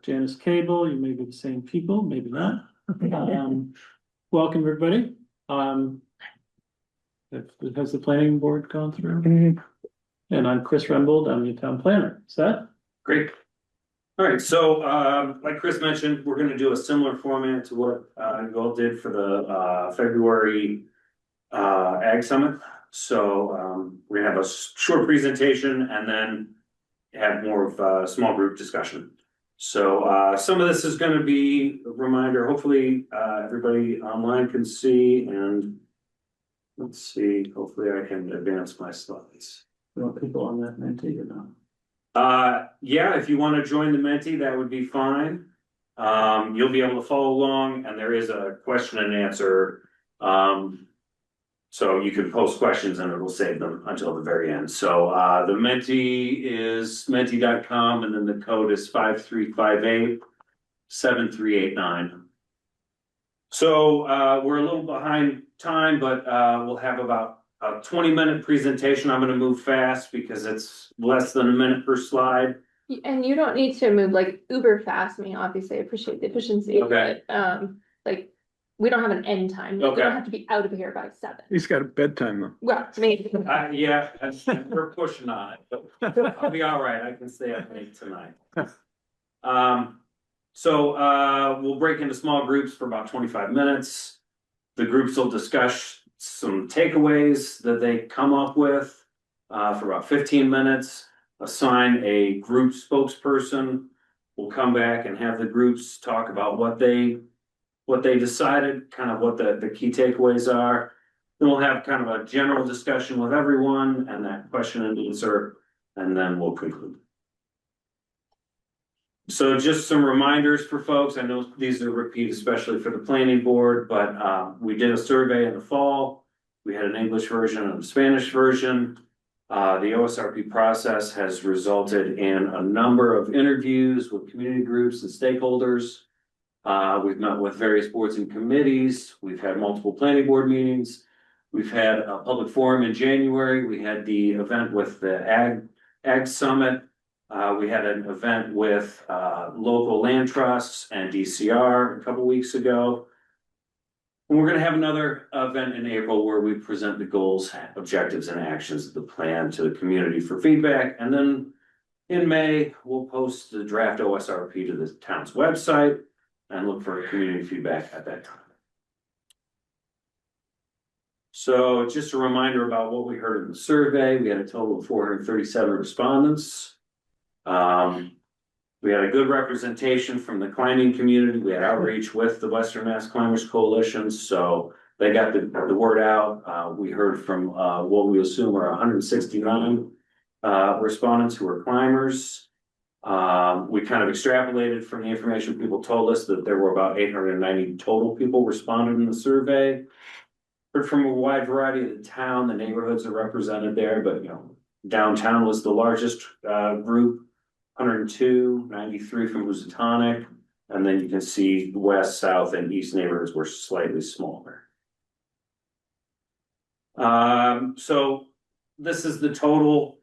Cable. You may be the same people, maybe not. Welcome, everybody. Has the planning board gone through? And I'm Chris Rembold. I'm the town planner. Seth? Great. All right, so like Chris mentioned, we're gonna do a similar format to what you all did for the February Ag Summit. So we're gonna have a short presentation and then have more of a small group discussion. So some of this is gonna be a reminder, hopefully everybody online can see, and let's see, hopefully I can advance my slides. You want people on that Menti or not? Yeah, if you want to join the Menti, that would be fine. You'll be able to follow along, and there is a question and answer. So you can post questions and it will save them until the very end. So the Menti is menti.com, and then the code is 5358-7389. So we're a little behind time, but we'll have about a 20-minute presentation. I'm gonna move fast because it's less than a minute per slide. And you don't need to move like uber fast. I mean, obviously, I appreciate the efficiency, Okay. but like, we don't have an end time. We Okay. don't have to be out of here by 7. He's got a bedtime though. Well, maybe. Yeah, we're pushing on it, but I'll be all right. I can stay up late tonight. So we'll break into small groups for about 25 minutes. The groups will discuss some takeaways that they come up with for about 15 minutes. Assign a group spokesperson. We'll come back and have the groups talk about what they decided, kind of what the key takeaways are. Then we'll have kind of a general discussion with everyone and that question and answer, and then we'll conclude. So just some reminders for folks. I know these are repeat, especially for the planning board, but we did a survey in the fall. We had an English version and a Spanish version. The OSRP process has resulted in a number of interviews with community groups and stakeholders. We've met with various boards and committees. We've had multiple planning board meetings. We've had a public forum in January. We had the event with the Ag Summit. We had an event with local land trusts and DCR a couple weeks ago. And we're gonna have another event in April where we present the goals, objectives, and actions of the plan to the community for feedback. And then in May, we'll post the draft OSRP to the town's website and look for community feedback at that time. So just a reminder about what we heard in the survey. We had a total of 437 respondents. We had a good representation from the climbing community. We had outreach with the Western Mass Climbers Coalition, so they got the word out. We heard from what we assume are 169 respondents who are climbers. We kind of extrapolated from the information people told us that there were about 890 total people responded in the survey. Heard from a wide variety of the town, the neighborhoods are represented there, but downtown was the largest group. 102, 93 from Housatonic, and then you can see west, south, and east neighborhoods were slightly smaller. So this is the total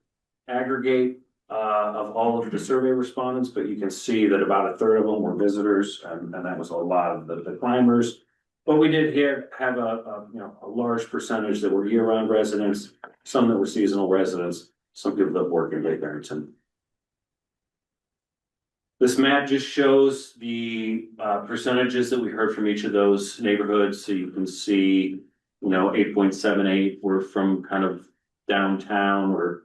aggregate of all of the survey respondents, but you can see that about a third of them were visitors, and that was a lot of the climbers. But we did have a large percentage that were year-round residents, some that were seasonal residents, some people that work in Great Barrington. This map just shows the percentages that we heard from each of those neighborhoods. So you can see, 8.78 were from kind of downtown, or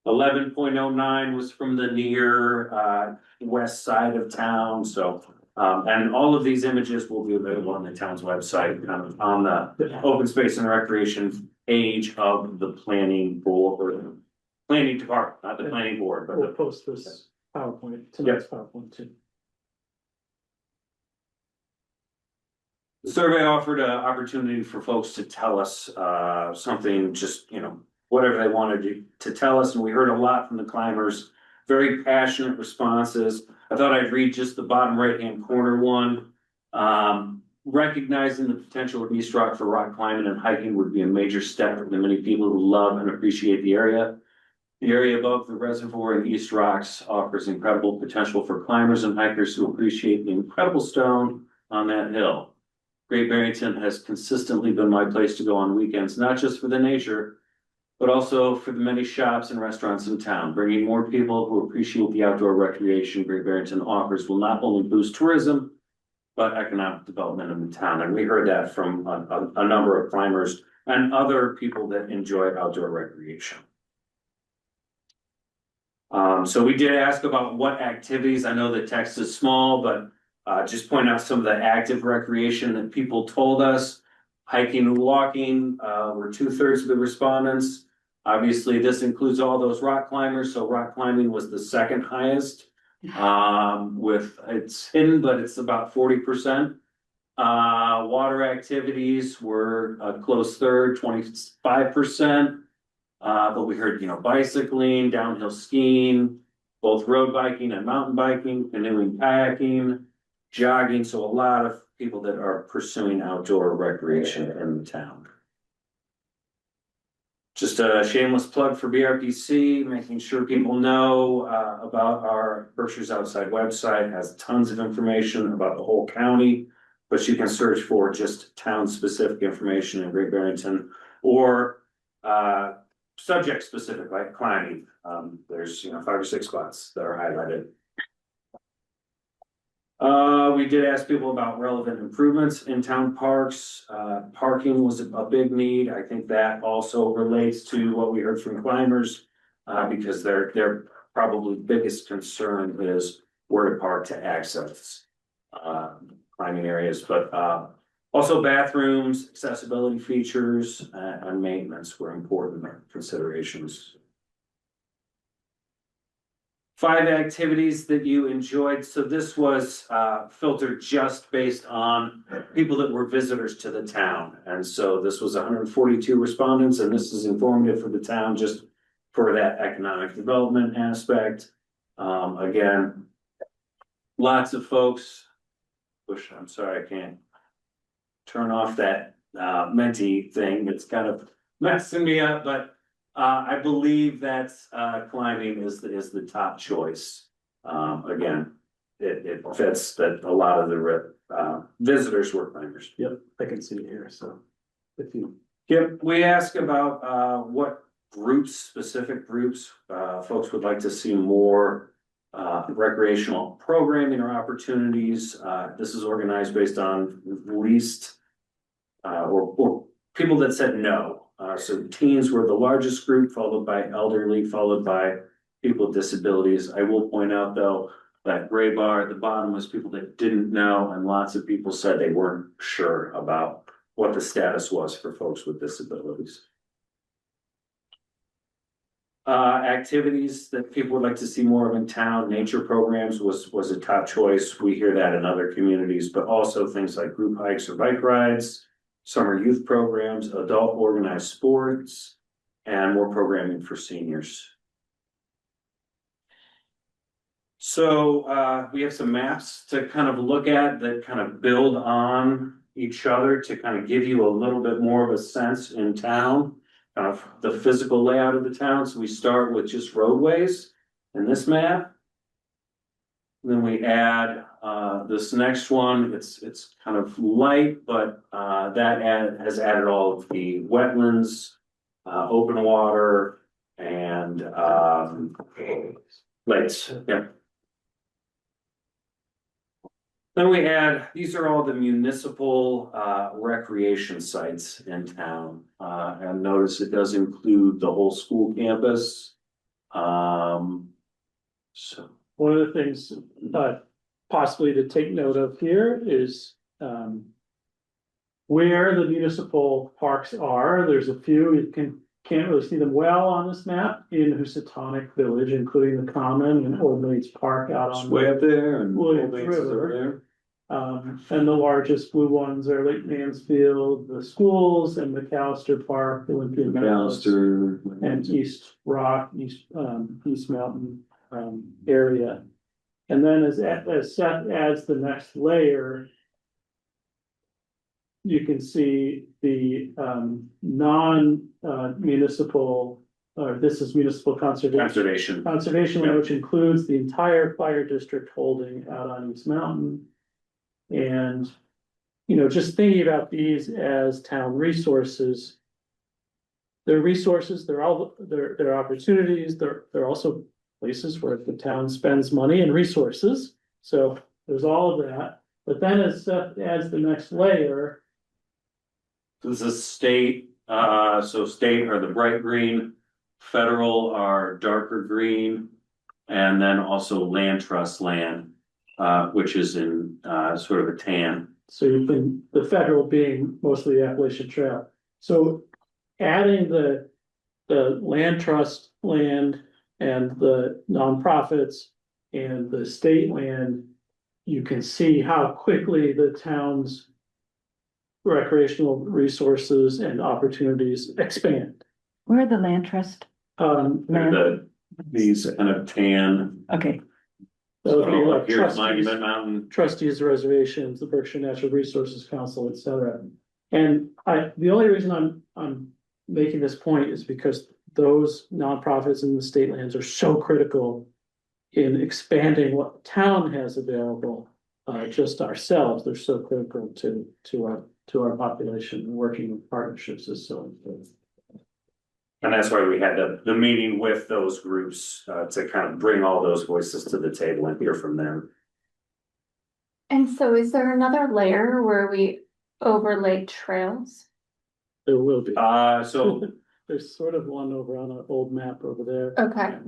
11.09 was from the near west side of town. So, and all of these images will be available on the town's website, kind of on the open space and recreation page of the planning board, or the planning department, not the planning board, but We'll the post this PowerPoint, tonight's PowerPoint too. The survey offered an opportunity for folks to tell us something, just, whatever they wanted to tell us. And we heard a lot from the climbers, very passionate responses. I thought I'd read just the bottom right-hand corner one. Recognizing the potential of East Rock for rock climbing and hiking would be a major step for the many people who love and appreciate the area. The area above the reservoir in East Rocks offers incredible potential for climbers and hikers who appreciate the incredible stone on that hill. Great Barrington has consistently been my place to go on weekends, not just for the nature, but also for the many shops and restaurants in town. Bringing more people who appreciate the outdoor recreation Great Barrington offers will not only boost tourism, but economic development in the town. And we heard that from a number of climbers and other people that enjoy outdoor recreation. So we did ask about what activities. I know the text is small, but just point out some of the active recreation that people told us. Hiking and walking were 2/3 of the respondents. Obviously, this includes all those rock climbers. So rock climbing was the second highest. With it's hidden, but it's about 40%. Water activities were a close third, 25%. But we heard, bicycling, downhill skiing, both road biking and mountain biking, canoeing, kayaking, jogging. So a lot of people that are pursuing outdoor recreation in the town. Just a shameless plug for BRPC, making sure people know about our Berkshire's Outside website. It has tons of information about the whole county, but you can search for just town-specific information in Great Barrington, or subject specific, like climbing. There's 5 or 6 spots that are highlighted. We did ask people about relevant improvements in town parks. Parking was a big need. I think that also relates to what we heard from climbers, because their probably biggest concern is where to park to access climbing areas, but also bathrooms, accessibility features, and maintenance were important considerations. 5 activities that you enjoyed. So this was filtered just based on people that were visitors to the town. And so this was 142 respondents, and this is informative for the town just for that economic development aspect. Again, lots of folks, I'm sorry, I can't turn off that Menti thing. It's kind of messing me up, but I believe that, climbing is the top choice. Again, it fits that a lot of the, visitors were climbers. Yep, I can see it here, so. If you, Yep, we ask about, what groups, specific groups, folks would like to see more, recreational programming or opportunities. This is organized based on least, or people that said no. So teens were the largest group, followed by elderly, followed by people with disabilities. I will point out, though, that gray bar at the bottom was people that didn't know, and lots of people said they weren't sure about what the status was for folks with disabilities. Activities that people would like to see more of in town, nature programs was a top choice. We hear that in other communities, but also things like group hikes or bike rides, summer youth programs, adult organized sports, and more programming for seniors. So we have some maps to kind of look at that kind of build on each other to kind of give you a little bit more of a sense in town of the physical layout of the town. So we start with just roadways in this map. Then we add this next one. It's kind of light, but has added all of the wetlands, open water, and lakes. Yeah. Then we add, these are all the municipal recreation sites in town. And notice it does include the whole school campus. So one of the things, possibly to take note of here is, where the municipal parks are. There's a few, you can't really see them well on this map in Housatonic Village, including the Common and Old Maids Park out it's on. way up there and Williams Old Maids is over River. And the largest blue ones are Lake Mansfield, the schools, and McAllister Park, Olympia there. Meadows, McAllister. and East Rock, East Mountain area. And then as Seth adds the next layer, you can see the non-municipal, or this is municipal conservation, Yeah. which includes the entire fire district holding out on East Mountain. And, you know, just thinking about these as town resources. They're resources, they're opportunities, they're also places where the town spends money and resources. So there's all of that. But then as Seth adds the next layer. This is state, so state are the bright green, federal are darker green, and then also land trust land, which is in sort of a tan. So you can, the federal being mostly the Appalachian Trail. So adding the land trust land and the nonprofits and the state land, you can see how quickly the town's recreational resources and opportunities expand. Where are the land trust? These kind of tan. Okay, That would be So like here's trustees, Monument Mountain. trustees of reservations, the Berkshire Natural Resources Council, et cetera. And the only reason I'm making this point is because those nonprofits in the state lands are so critical in expanding what the town has available. Just ourselves, they're so critical to our population, and working in partnerships is so important. And that's why we had the meeting with those groups, to kind of bring all those voices to the table and hear from them. And so is there another layer where we overlay trails? There will be. So There's sort of one over on an old map over there. Okay.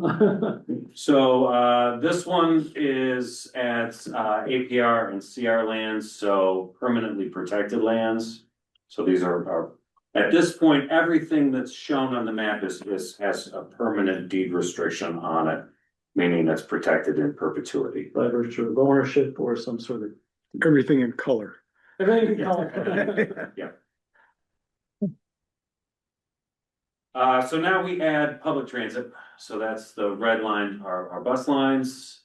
So this one is at APR and CR lands, so permanently protected lands. So these are at this point, everything that's shown on the map has a permanent deed restriction on it, meaning that's protected in perpetuity. By virtue of ownership or some sort of. Everything in color. Everything in color. Yeah. So now we add public transit. So that's the red line, our bus lines.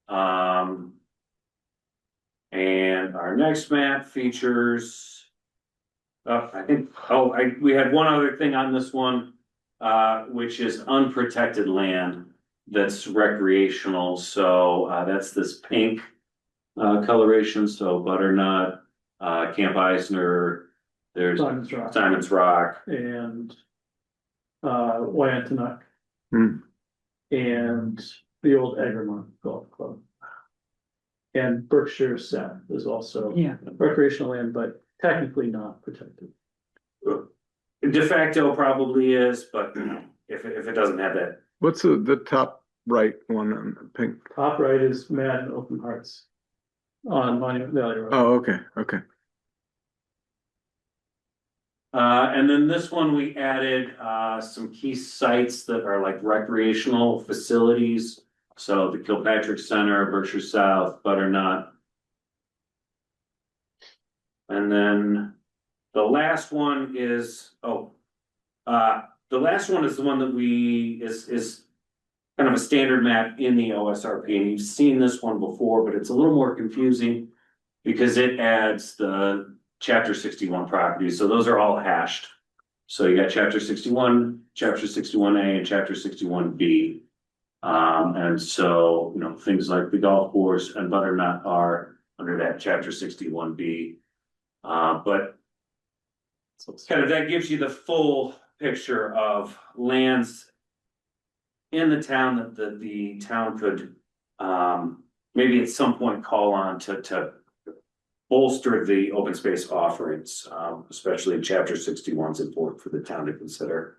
And our next map features. We had one other thing on this one. which is unprotected land that's recreational. So that's this pink coloration. So Butternut, Camp Eisner, there's Simon's Rock. Simon's Rock. And Wyandotte. Hmm. And the old Egremont Golf Club. And Berkshire South is also Yeah. recreational land, but technically not protected. De facto probably is, but if it doesn't have that. What's the top right one on the pink? Top right is Mad and Open Hearts on Monument Valley Road. Oh, okay, okay. And then this one, we added some key sites that are like recreational facilities. So the Kilpatrick Center, Berkshire South, Butternut. And then the last one is, the last one is the one that is kind of a standard map in the OSRP. And you've seen this one before, but it's a little more confusing because it adds the Chapter 61 properties. So those are all hashed. So you got Chapter 61, Chapter 61A, and Chapter 61B. And so, things like the golf course and Butternut are under that Chapter 61B. But kind of that gives you the full picture of lands in the town that the town could maybe at some point call on to bolster the open space offerings, especially Chapter 61 is important for the town to consider.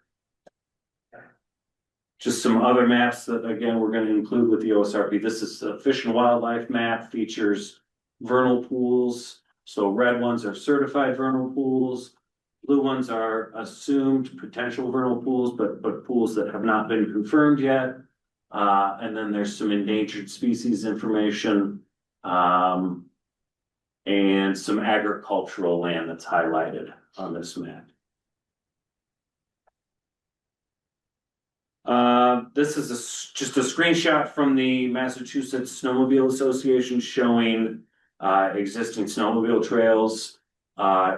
Just some other maps that, again, we're going to include with the OSRP. This is the Fish and Wildlife map, features vernal pools. So red ones are certified vernal pools. Blue ones are assumed potential vernal pools, but pools that have not been confirmed yet. And then there's some endangered species information. And some agricultural land that's highlighted on this map. This is just a screenshot from the Massachusetts Snowmobile Association showing existing snowmobile trails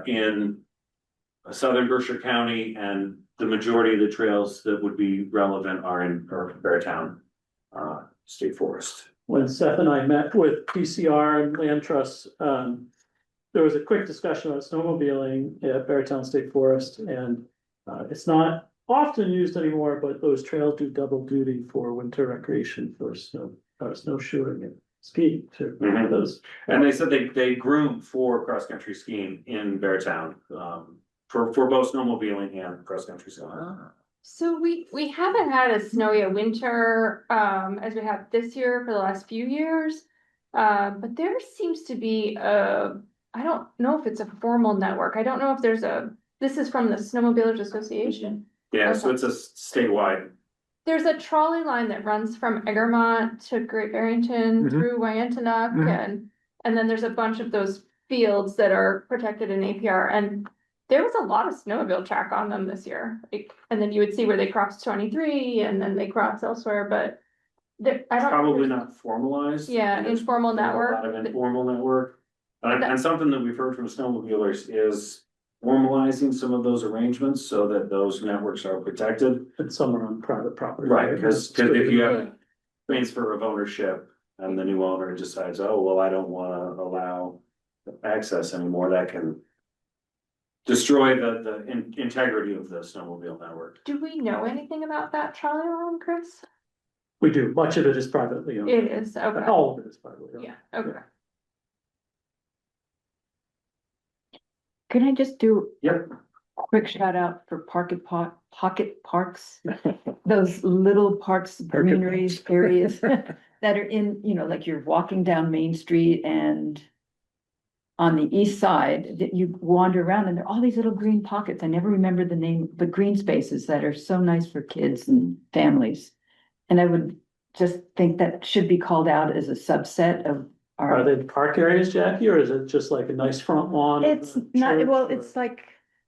in southern Berkshire County, and the majority of the trails that would be relevant are in Beartown State Forest. When Seth and I met with PCR and Land Trust, there was a quick discussion about snowmobiling at Beartown State Forest, and it's not often used anymore, but those trails do double duty for winter recreation for snowshoeing and skiing too. Mhm. Those, And they said they groom for cross-country skiing in Beartown, for both snowmobiling and cross-country skiing. So we haven't had as snowy a winter as we have this year for the last few years. But there seems to be I don't know if it's a formal network. I don't know if there's this is from the Snowmobilers Association. Yeah, so it's a statewide. There's a trolley line that runs from Egremont to Great Barrington Mhm. through Wyandotte, Mhm. and then there's a bunch of those fields that are protected in APR, and there was a lot of snowmobile track on them this year. And then you would see where they crossed 23 and then they cross elsewhere, but I don't. Probably not formalized. Yeah, There's informal a lot network. of informal network. And something that we've heard from snowmobilers is formalizing some of those arrangements so that those networks are protected. and some are on private property. Right, because That's good if to you know. have transfer of ownership and the new owner decides, oh, well, I don't wanna allow access anymore, that can destroy the integrity of the snowmobile network. Do we know anything about that trolley line, Chris? We do, much of it is privately owned. It is, okay, All of it is privately owned. yeah, okay. Can I just do Yep. a quick shout out for pocket parks? Those little parks, greeneries areas that are in, like you're walking down Main Street and on the east side, that you wander around and there are all these little green pockets. I never remember the name, but green spaces that are so nice for kids and families. And I would just think that should be called out as a subset of Are our. they park areas, Jackie, or is it just like a nice front lawn? of It's the not, church, well, or- it's like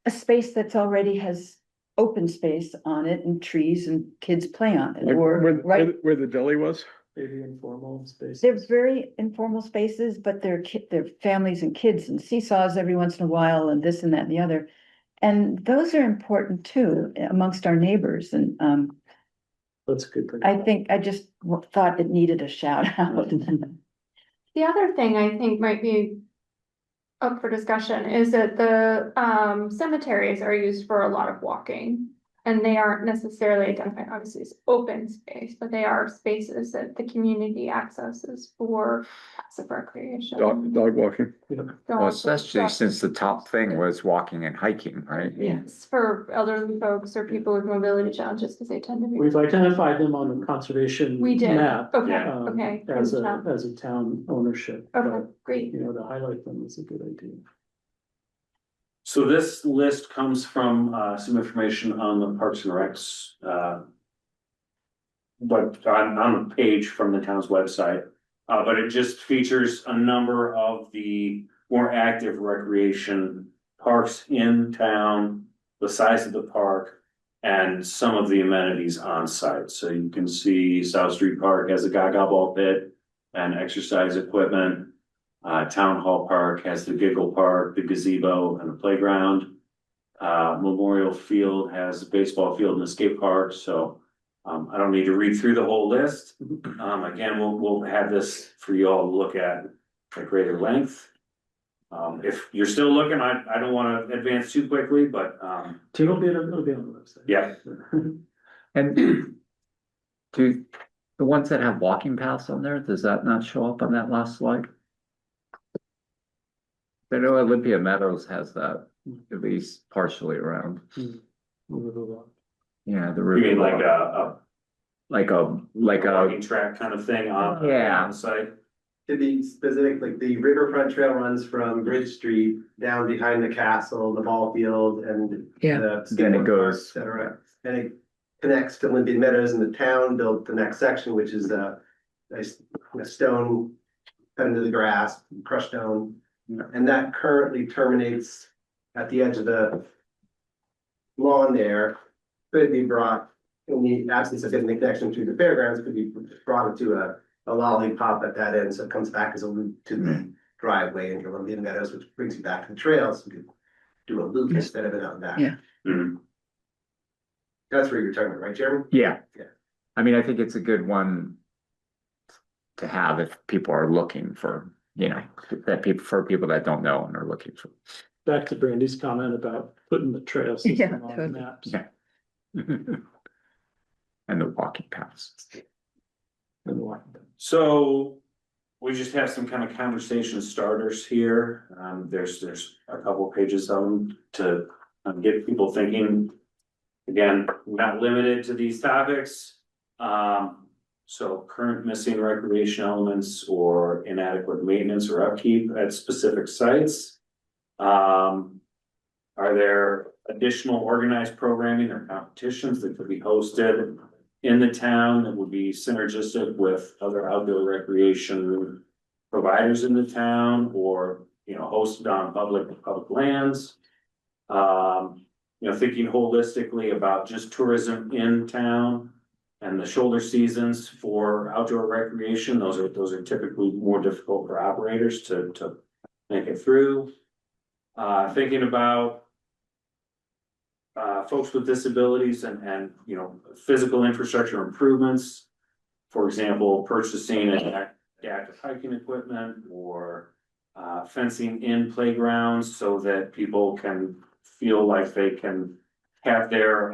a space that's already has open space on it and trees and kids play on it, Like or, right? where the deli was? Maybe informal spaces. They're very informal spaces, but they're families and kids and seesaws every once in a while and this and that and the other. And those are important too amongst our neighbors and That's a good. I think I just thought it needed a shout out. The other thing I think might be up for discussion is that the cemeteries are used for a lot of walking. And they aren't necessarily identified, obviously, as open space, but they are spaces that the community accesses for passive recreation. Dog walking. Well, Dogs, especially dogs. since the top thing was walking and hiking, right? Yes, for elderly folks or people with mobility challenges, because they tend to be. We've identified them on the conservation We did, map. okay, um, okay. As Good job. a town ownership. Okay, but, great. You know, to highlight them is a good idea. So this list comes from some information on the Parks and Recs. But on a page from the town's website. But it just features a number of the more active recreation parks in town, the size of the park, and some of the amenities on site. So you can see South Street Park has a Gaga ball pit and exercise equipment. Town Hall Park has the Giggle Park, the gazebo, and the playground. Memorial Field has a baseball field and a skate park, so I don't need to read through the whole list. Again, we'll have this for you all to look at greater length. If you're still looking, I don't want to advance too quickly, but It'll be on the website. Yeah. And do the ones that have walking paths on there, does that not show up on that last slide? I know Olympia Meadows has that, at least partially around. Yeah, the you river. mean like Like a walking track kind of thing on Yeah. the site? To be specific, like the riverfront trail runs from Bridge Street down behind the castle, the ball field and. Yeah. the Then it skateboard goes- park, et cetera, and it connects to Olympian Meadows, and the town built the next section, which is a stone cut into the grass, crushed stone. And that currently terminates at the edge of the lawn there. Could be brought, in the absence of getting the connection to the fairgrounds, could be brought into a lollipop at that end, so it comes back as a loop to the driveway into Olympian Meadows, which brings you back to the trails. You could do a loop instead of it out back. Yeah. Mhm. That's where you're talking about, right, Jeremy? Yeah. Yeah. I mean, I think it's a good one to have if people are looking for, you know, for people that don't know and are looking for. Back to Brandy's comment about putting the trail system Yeah, on the totally. maps. Yeah. And the walking paths. And walking. So we just have some kind of conversation starters here. There's a couple pages of them to get people thinking. Again, not limited to these topics. So current missing recreation elements or inadequate maintenance or upkeep at specific sites. Are there additional organized programming or competitions that could be hosted in the town that would be synergistic with other outdoor recreation providers in the town, or, you know, hosted on public lands? You know, thinking holistically about just tourism in town and the shoulder seasons for outdoor recreation, those are typically more difficult for operators to make it through. Thinking about folks with disabilities and, you know, physical infrastructure improvements. For example, purchasing adaptive hiking equipment or fencing in playgrounds so that people can feel like they can have their,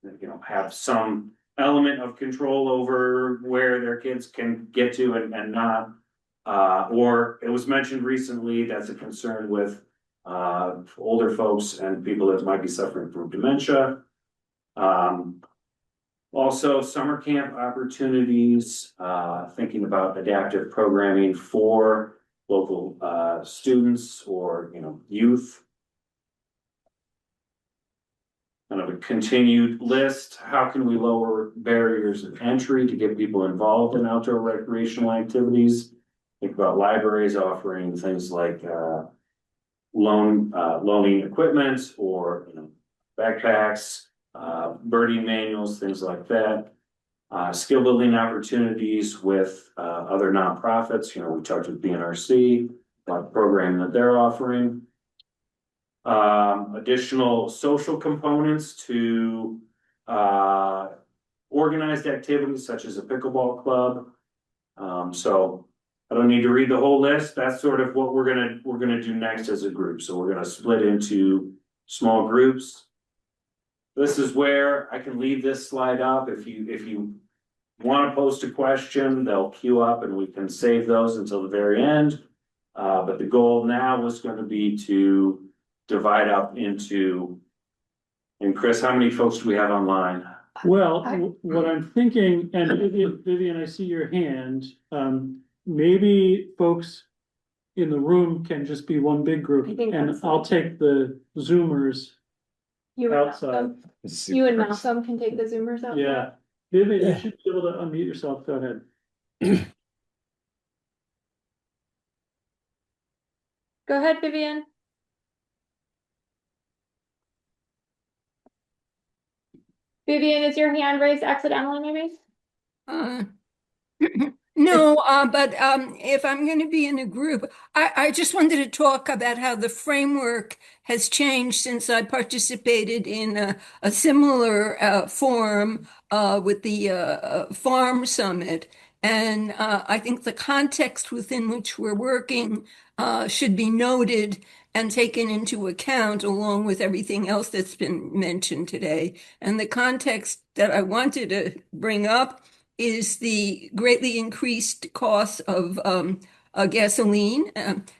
you know, have some element of control over where their kids can get to and not. Or it was mentioned recently, that's a concern with older folks and people that might be suffering from dementia. Also summer camp opportunities, thinking about adaptive programming for local students or, you know, youth. Kind of a continued list. How can we lower barriers of entry to get people involved in outdoor recreational activities? Think about libraries offering things like loaning equipment or, you know, backpacks, birding manuals, things like that. Skill building opportunities with other nonprofits. You know, we talked with BNRC about the program that they're offering. additional social components to, organized activities such as a pickleball club. So I don't need to read the whole list. That's sort of what we're gonna do next as a group. So we're gonna split into small groups. This is where I can leave this slide up. If you want to post a question, they'll queue up and we can save those until the very end. But the goal now was going to be to divide up into, and Chris, how many folks do we have online? Well, what I'm thinking, and Vivian, I see your hand, maybe folks in the room can just be one big group, I think and that's- I'll take the Zoomers You and outside. Malcolm, you and Malcolm can take the Zoomers out. Yeah, Vivian, you should be able to unmute yourself, go ahead. Go ahead, Vivian. Vivian, is your hand raised accidentally, maybe? No, but if I'm going to be in a group, I just wanted to talk about how the framework has changed since I participated in a similar forum with the Farm Summit. And I think the context within which we're working should be noted and taken into account along with everything else that's been mentioned today. And the context that I wanted to bring up is the greatly increased cost of gasoline,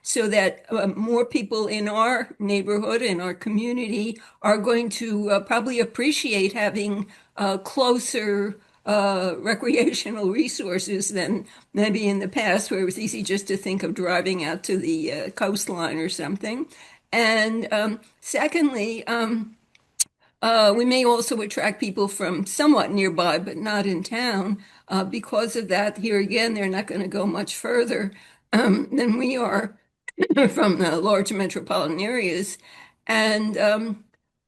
so that more people in our neighborhood, in our community, are going to probably appreciate having closer recreational resources than maybe in the past, where it was easy just to think of driving out to the coastline or something. And secondly, we may also attract people from somewhat nearby, but not in town. Because of that, here again, they're not going to go much further than we are from the large metropolitan areas. And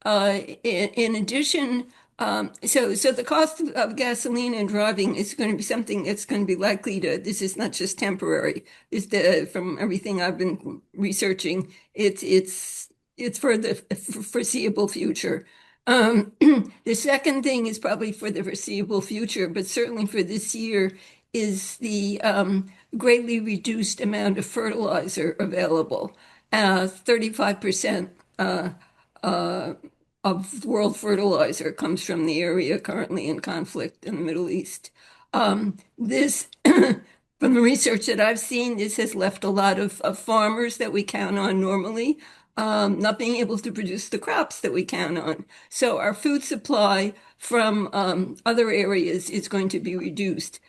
in addition, so the cost of gasoline and driving is going to be something that's going to be likely to, this is not just temporary. From everything I've been researching, it's for the foreseeable future. The second thing is probably for the foreseeable future, but certainly for this year, is the greatly reduced amount of fertilizer available. 35% of world fertilizer comes from the area currently in conflict in the Middle East. This, from the research that I've seen, this has left a lot of farmers that we count on normally not being able to produce the crops that we count on. So our food supply from other areas is going to be reduced.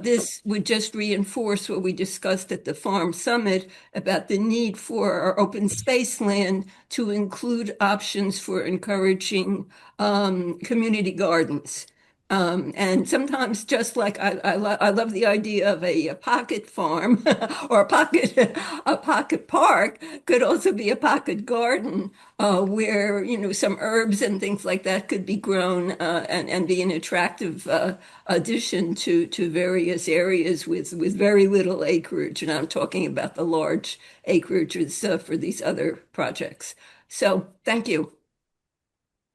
This would just reinforce what we discussed at the Farm Summit about the need for our open space land to include options for encouraging community gardens. And sometimes, just like I love the idea of a pocket farm or a pocket park could also be a pocket garden where some herbs and things like that could be grown and be an attractive addition to various areas with very little acreage. And I'm talking about the large acreages for these other projects. So thank you.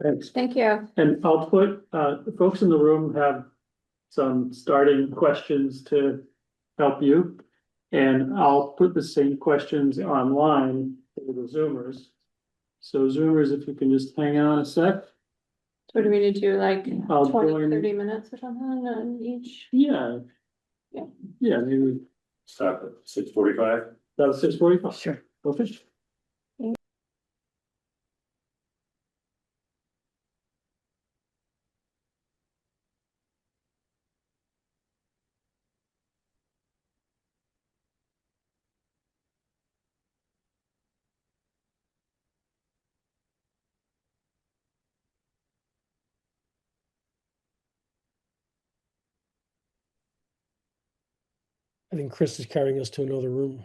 Thanks. Thank you. And I'll put, the folks in the room have some starting questions to help you. And I'll put the same questions online for the Zoomers. So Zoomers, if you can just hang on a sec. So do we need to do like I'll 20, join- 30 minutes or something on each? Yeah. Yeah. Yeah, maybe Stop at 6:45. about 6:45. Sure. Okay. I think Chris is carrying us to another room.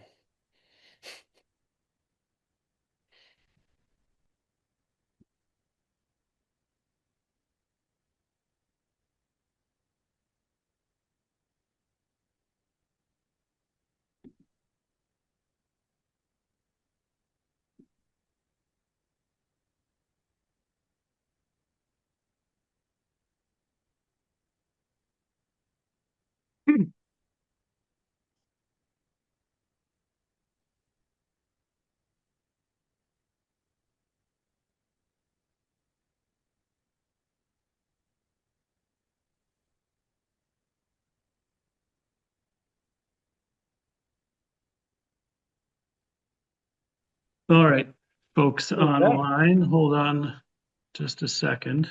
All right, folks Welcome back. online, hold on just a second.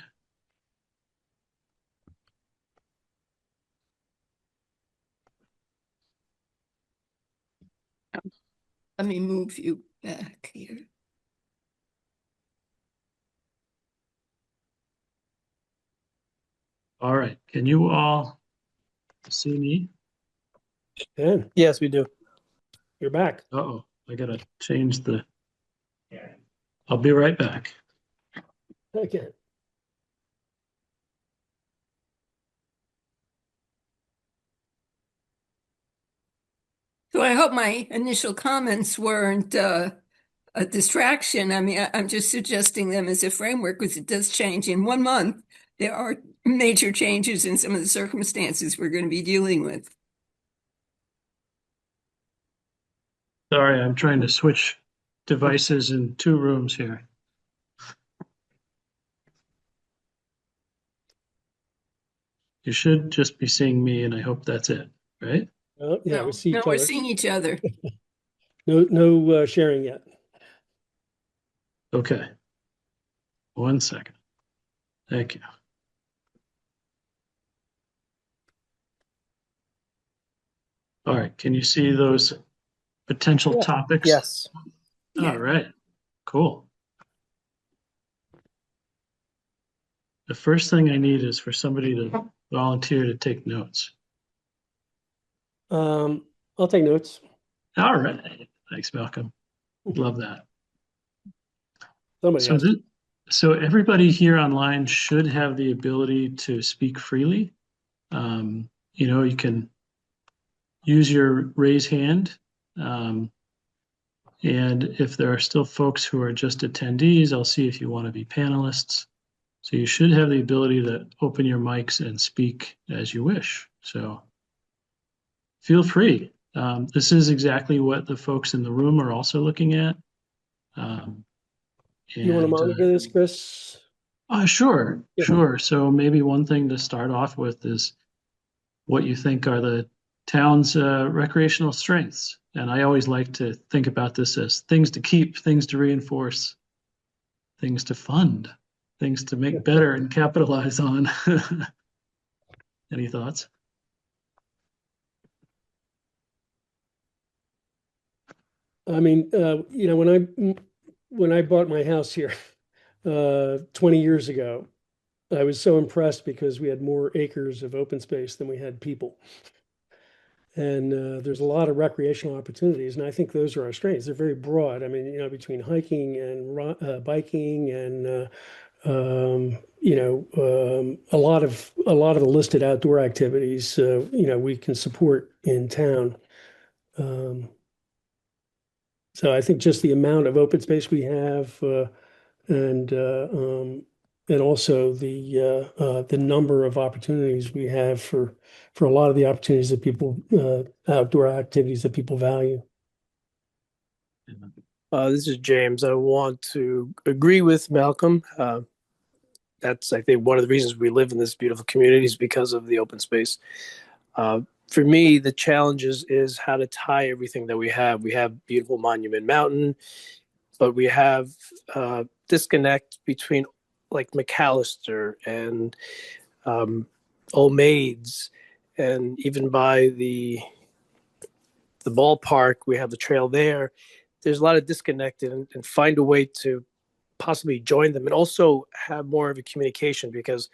Let me move you back here. All right, can you all see me? And Yes, we do. you're back. Uh-oh, I gotta change the. I'll be right back. Okay. So I hope my initial comments weren't a distraction. I mean, I'm just suggesting them as a framework because it does change in 1 month. There are major changes in some of the circumstances we're going to be dealing with. Sorry, I'm trying to switch devices in 2 rooms here. You should just be seeing me, and I hope that's it, right? Yeah, No, we see no, each we're other. seeing each other. No sharing yet. Okay. 1 second. Thank you. All right, can you see those potential Yeah. topics? Yes. Yeah. All right, cool. The first thing I need is for somebody to volunteer to take notes. I'll take notes. All right, thanks, Malcolm. Love that. Somebody So, has to. so everybody here online should have the ability to speak freely. You can use your raise hand. And if there are still folks who are just attendees, I'll see if you want to be panelists. So you should have the ability to open your mics and speak as you wish. So feel free. This is exactly what the folks in the room are also looking at. You want to monitor this, Chris? Sure, Yeah. sure. So maybe one thing to start off with is what you think are the town's recreational strengths. And I always like to think about this as things to keep, things to reinforce, things to fund, things to make better and capitalize on. Any thoughts? I mean, when I bought my house here 20 years ago, I was so impressed because we had more acres of open space than we had people. And there's a lot of recreational opportunities, and I think those are our strengths. They're very broad. I mean, between hiking and biking and a lot of the listed outdoor activities, we can support in town. So I think just the amount of open space we have, and also the number of opportunities we have for a lot of the opportunities that people outdoor activities that people value. This is James. I want to agree with Malcolm. That's, I think, one of the reasons we live in this beautiful community is because of the open space. For me, the challenge is how to tie everything that we have. We have beautiful Monument Mountain, but we have disconnect between like McAllister and Old Maids, and even by the ballpark, we have the trail there. There's a lot of disconnect, and find a way to possibly join them and also have more of a communication, because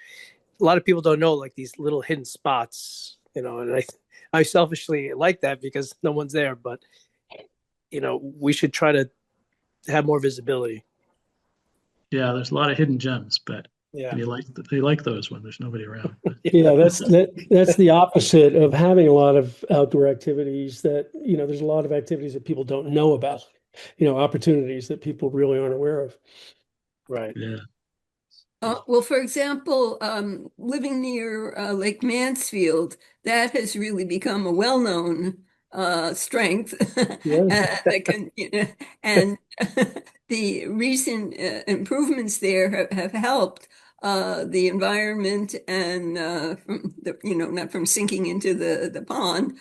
a lot of people don't know like these little hidden spots, and I selfishly like that because no one's there, but we should try to have more visibility. Yeah, there's a lot of hidden gems, but Yeah. they like those when there's nobody around. Yeah, that's the opposite of having a lot of outdoor activities. That there's a lot of activities that people don't know about. Opportunities that people really aren't aware of. Right. Yeah. Well, for example, living near Lake Mansfield, that has really become a well-known strength. Yeah. And the recent improvements there have helped the environment, and not from sinking into the pond.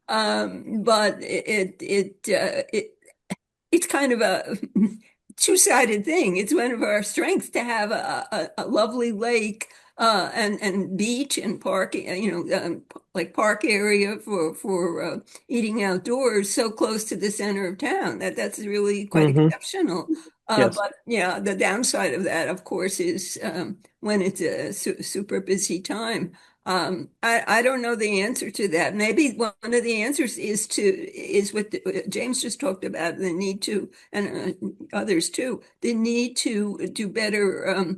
But it it's kind of a two-sided thing. It's one of our strengths to have a lovely lake and beach and park, like park area for eating outdoors so close to the center of town. That's really quite exceptional. Yes. But yeah, the downside of that, of course, is when it's a super busy time. I don't know the answer to that. Maybe one of the answers is what James just talked about, the need to, and others too, the need to do better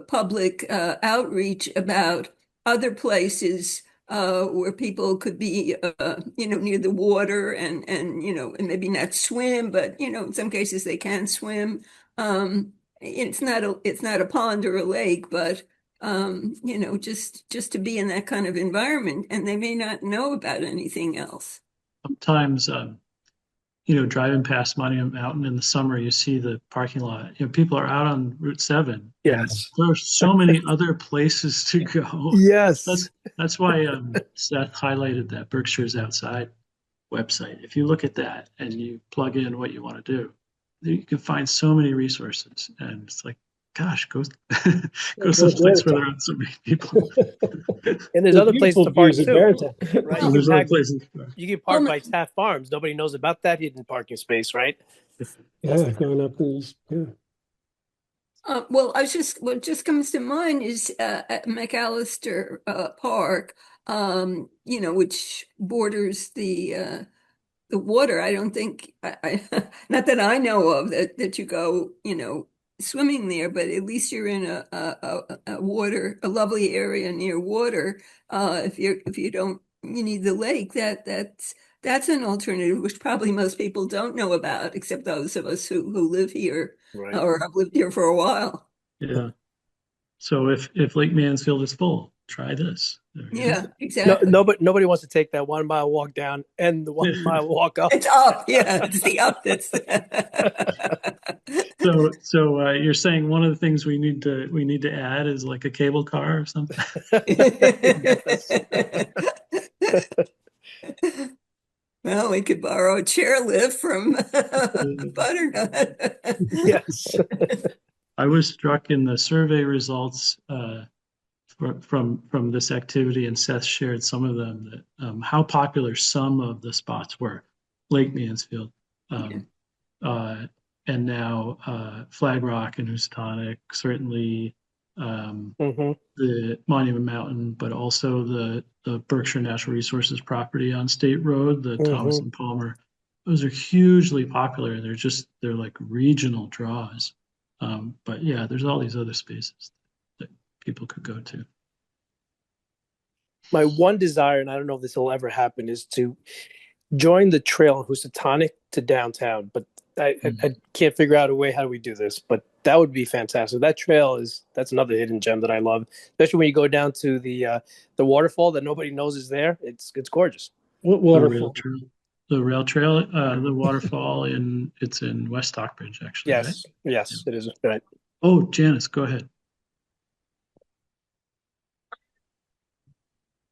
public outreach about other places where people could be, near the water and maybe not swim, but, in some cases they can swim. It's not a pond or a lake, but just to be in that kind of environment, and they may not know about anything else. Sometimes, driving past Monument Mountain in the summer, you see the parking lot. People are out on Route 7. Yes. There are so many other places to go. Yes. That's why Seth highlighted that Berkshire's Outside website. If you look at that and you plug in what you want to do, you can find so many resources. And it's like, gosh, go someplace where there aren't so many people. And there's other places to park too. Barrington. Right? So there's other places to park. You can park by Taft Farms. Nobody knows about that hidden parking space, right? Yeah, going up these. Yeah. Well, what just comes to mind is at McAllister Park, which borders the water. I don't think, not that I know of, that you go, swimming there, but at least you're in a lovely area near water. If you don't, you need the lake. That's an alternative, which probably most people don't know about, except those of us who live here or have lived here for a while. Yeah. So if Lake Mansfield is full, try this. Yeah, exactly. Nobody wants to take that 1 mile walk down and the 1 mile walk up. It's up, yeah. It's the up that's. So you're saying one of the things we need to add is like a cable car or something? Well, we could borrow a chairlift from Butternut. Yes. I was struck in the survey results from this activity, and Seth shared some of them, that how popular some of the spots were. Lake Mansfield, and now Flag Rock and Housatonic, certainly the Monument Mountain, but also the Berkshire Natural Resources property on State Road, the Thomas and Palmer. Those are hugely popular. They're like regional draws. But yeah, there's all these other spaces that people could go to. My one desire, and I don't know if this will ever happen, is to join the trail in Housatonic to downtown. But I can't figure out a way. How do we do this? But that would be fantastic. That trail that's another hidden gem that I love, especially when you go down to the waterfall that nobody knows is there. It's gorgeous. What waterfall? The rail trail, the waterfall it's in West Stockbridge, actually. Yes, right? yes, it is. Right. Oh, Janice, go ahead.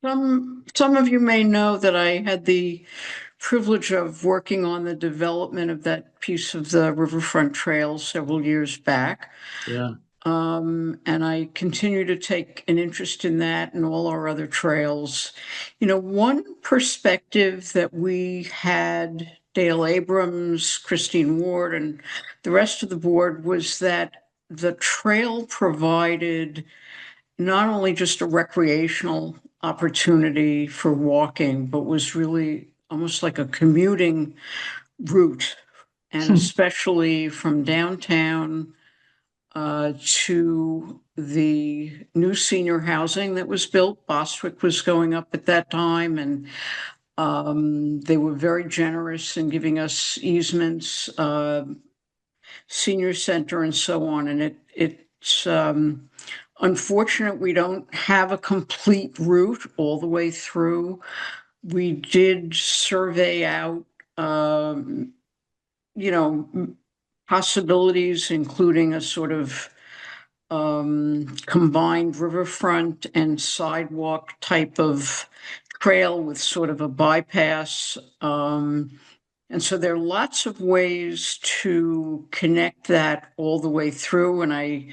Some of you may know that I had the privilege of working on the development of that piece of the Riverfront Trail several years back. Yeah. And I continue to take an interest in that and all our other trails. One perspective that we had, Dale Abrams, Christine Ward, and the rest of the board, was that the trail provided not only just a recreational opportunity for walking, but was really almost like a commuting route, and especially from downtown to the new senior housing that was built. Bostwick was going up at that time, and they were very generous in giving us easements, senior center, and so on. And it's unfortunate we don't have a complete route all the way through. We did survey out, possibilities, including a sort of combined riverfront and sidewalk type of trail with sort of a bypass, and And so there are lots of ways to connect that all the way through. And I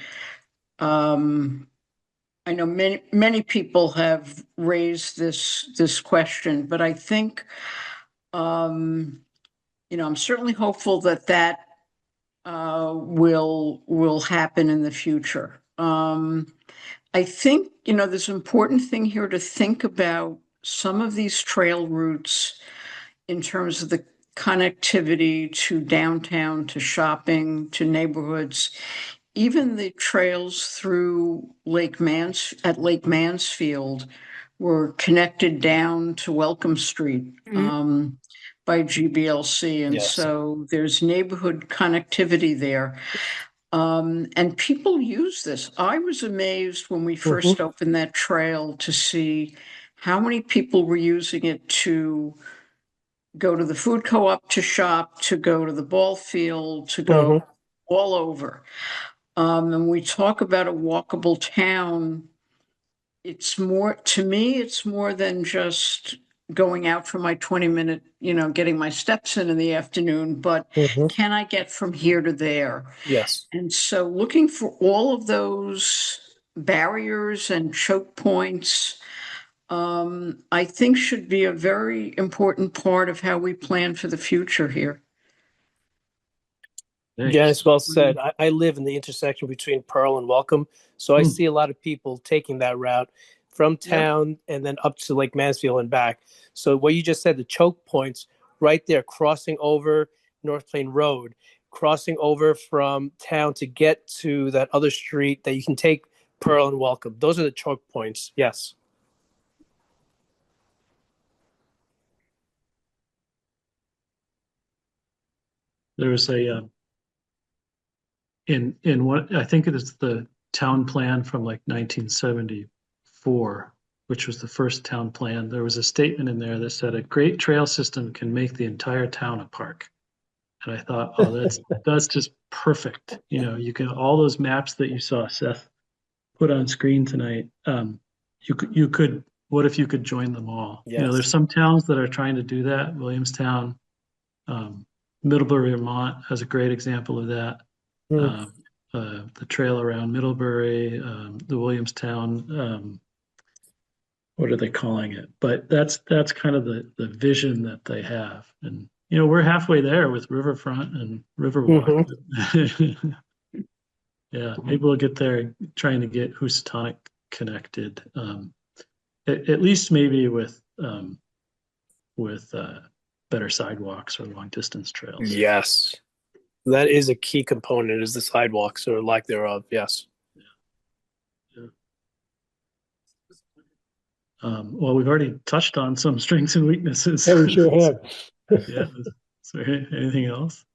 know many people have raised this question, but I think, I'm certainly hopeful that will happen in the future. I think, there's an important thing here to think about some of these trail routes in terms of the connectivity to downtown, to shopping, to neighborhoods, even the trails through Lake Mansfield were connected down to Welcome Street by GBLC. And Yes. so there's neighborhood connectivity there. And people use this. I was amazed when we first opened that trail to see how many people were using it to go to the food co-op, to shop, to go to the ball field, to go all over. And we talk about a walkable town. It's more, to me, it's more than just going out for my 20-minute, getting my steps in the afternoon, but can I get from here to there? Yes. And so looking for all of those barriers and choke points, I think should be a very important part of how we plan for the future here. Janice, well said. I live in the intersection between Pearl and Welcome, so I see a lot of people taking that route from town and then up to Lake Mansfield and back. So what you just said, the choke points right there, crossing over North Plain Road, crossing over from town to get to that other street that you can take Pearl and Welcome. Those are the choke points. Yes. There was a in what I think it is the town plan from like 1974, which was the first town plan. There was a statement in there that said a great trail system can make the entire town a park. And I thought, oh, that's just perfect. You can, all those maps that you saw Seth put on screen tonight. You could. What if you could join them all? Yes. There's some towns that are trying to do that. Williamstown, Middlebury, Vermont has a great example of that. The trail around Middlebury, the Williamstown, what are they calling it? But that's kind of the vision that they have. And we're halfway there with Riverfront and Riverwalk. Yeah, maybe we'll get there trying to get Housatonic connected. At least maybe with better sidewalks or long distance trails. Yes. That is a key component, is the sidewalks or lack thereof. Yes. Well, we've already touched on some strengths and weaknesses. Yeah, we sure have. Yeah. Is there anything else?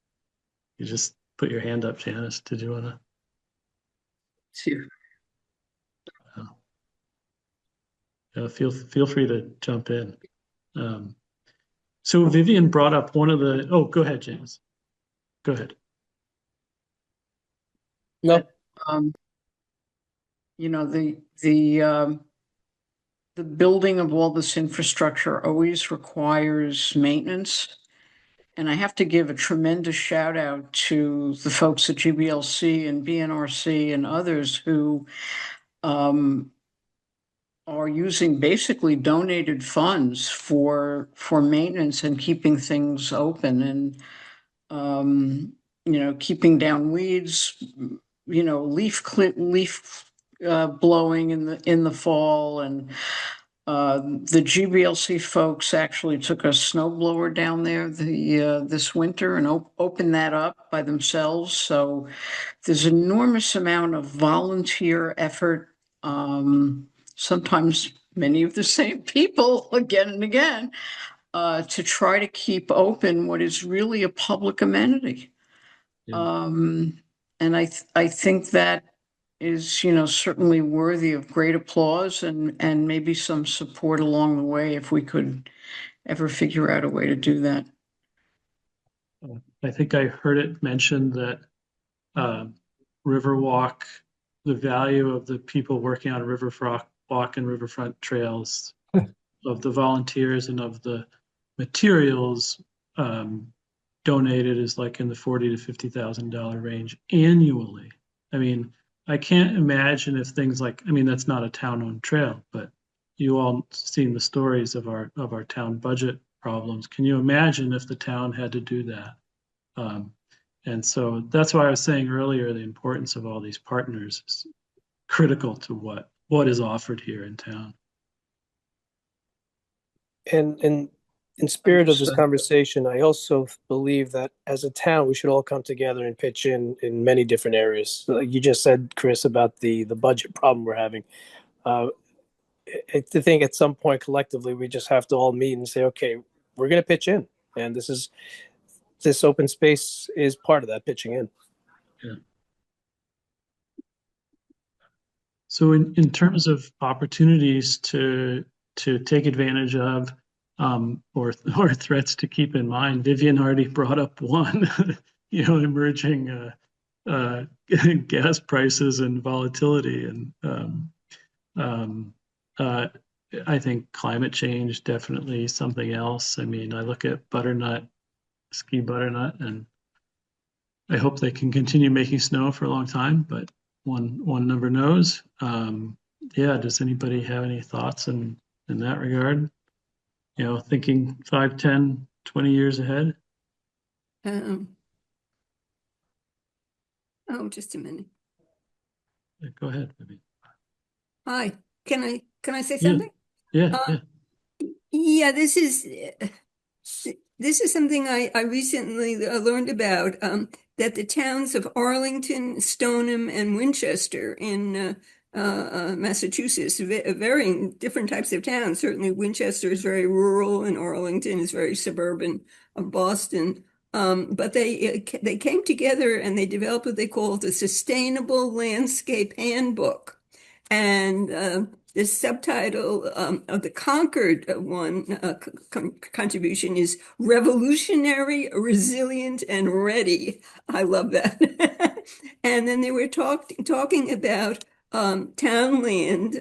You just put your hand up, Janice. Did you want to? Sure. Feel free to jump in. So Vivian brought up one of the. Oh, go ahead, Janice. Go ahead. No. The building of all this infrastructure always requires maintenance. And I have to give a tremendous shout out to the folks at GBLC and BNRC and others who are using basically donated funds for maintenance and keeping things open and keeping down weeds, leaf blowing in the fall. And the GBLC folks actually took a snow blower down there this winter and opened that up by themselves. So there's an enormous amount of volunteer effort. Sometimes many of the same people again and again to try to keep open what is really a public amenity. And I think that is, certainly worthy of great applause and maybe some support along the way if we could ever figure out a way to do that. I think I heard it mentioned that Riverwalk, the value of the people working on Riverwalk and Riverfront trails, of the volunteers and of the materials donated is like in the $40,000 to $50,000 range annually. I mean, I can't imagine if things like, I mean, that's not a town-owned trail, but you all seen the stories of our town budget problems. Can you imagine if the town had to do that? And so that's why I was saying earlier, the importance of all these partners is critical to what is offered here in town. And in spirit of this conversation, I also believe that as a town, we should all come together and pitch in many different areas. Like you just said, Chris, about the budget problem we're having. I think at some point collectively, we just have to all meet and say, okay, we're going to pitch in. And this open space is part of that pitching in. Yeah. So in terms of opportunities to take advantage of or threats to keep in mind, Vivian already brought up one, emerging gas prices and volatility, and I think climate change definitely something else. I mean, I look at ski butternut, and I hope they can continue making snow for a long time, but one never knows. Yeah, does anybody have any thoughts in that regard? Thinking 5, 10, 20 years ahead? Just a minute. Yeah, go ahead, Vivian. Hi, can I say something? Yeah. Yeah, this is something I recently learned about, that the towns of Arlington, Stoneham, and Winchester in Massachusetts, varying different types of towns. Certainly Winchester is very rural and Arlington is very suburban of Boston. But they came together and they developed what they called the Sustainable Landscape Handbook. And the subtitle of the Concord one contribution is Revolutionary, Resilient, and Ready. I love that. And then they were talking about townland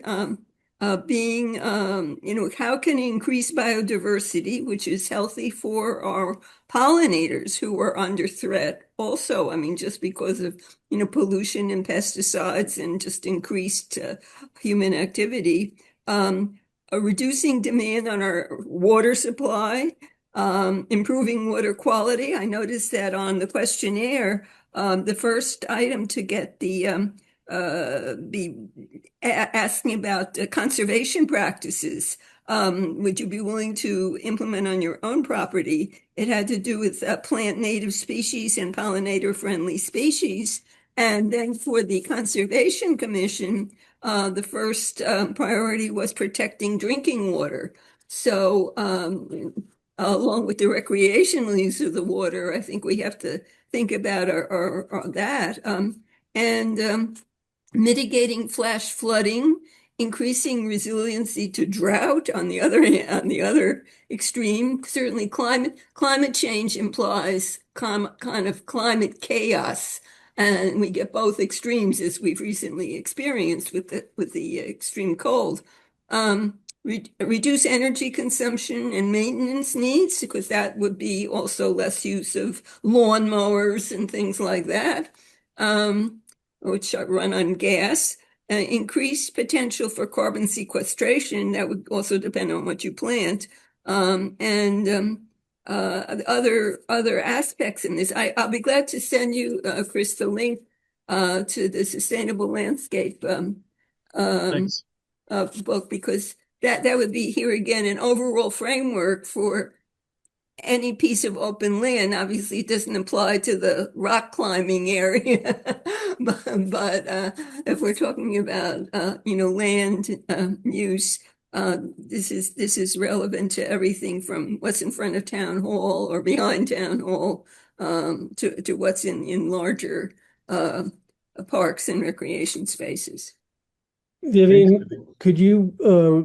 being, how can it increase biodiversity, which is healthy for our pollinators who are under threat. Also, I mean, just because of, pollution and pesticides and just increased human activity, reducing demand on our water supply, improving water quality. I noticed that on the questionnaire, the first item to get be asking about conservation practices. Would you be willing to implement on your own property? It had to do with plant native species and pollinator friendly species. And then for the Conservation Commission, the first priority was protecting drinking water. So along with the recreational use of the water, I think we have to think about that. And mitigating flash flooding, increasing resiliency to drought on the other extreme. Certainly climate change implies kind of climate chaos, and we get both extremes as we've recently experienced with the extreme cold. Reduce energy consumption and maintenance needs, because that would be also less use of lawn mowers and things like that. Which run on gas, increased potential for carbon sequestration. That would also depend on what you plant, and other aspects in this. I'll be glad to send you, Chris, the link to the Sustainable Landscape book, because that would be, here again, an overall framework for any piece of open land. Obviously, it doesn't apply to the rock climbing area, but if we're talking about land use, this is relevant to everything from what's in front of town hall or behind town hall, to what's in larger parks and recreation spaces. Vivian, could you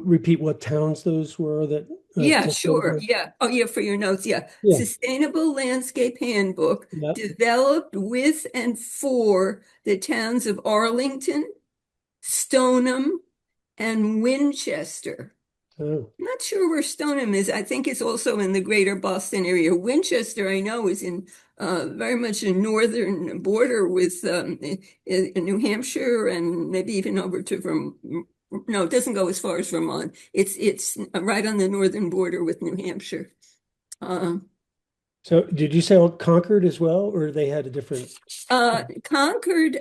repeat what towns those were that? Yeah, sure. Yeah. Oh, yeah, for your notes. Yeah. Sustainable Landscape Handbook, developed with and for the towns of Arlington, Stoneham, and Winchester. Oh, I'm not sure where Stoneham is. I think it's also in the greater Boston area. Winchester, I know, is in very much a northern border with in New Hampshire and maybe even over to No, it doesn't go as far as Vermont. It's right on the northern border with New Hampshire. so did you say Concord as well, or they had a different? Concord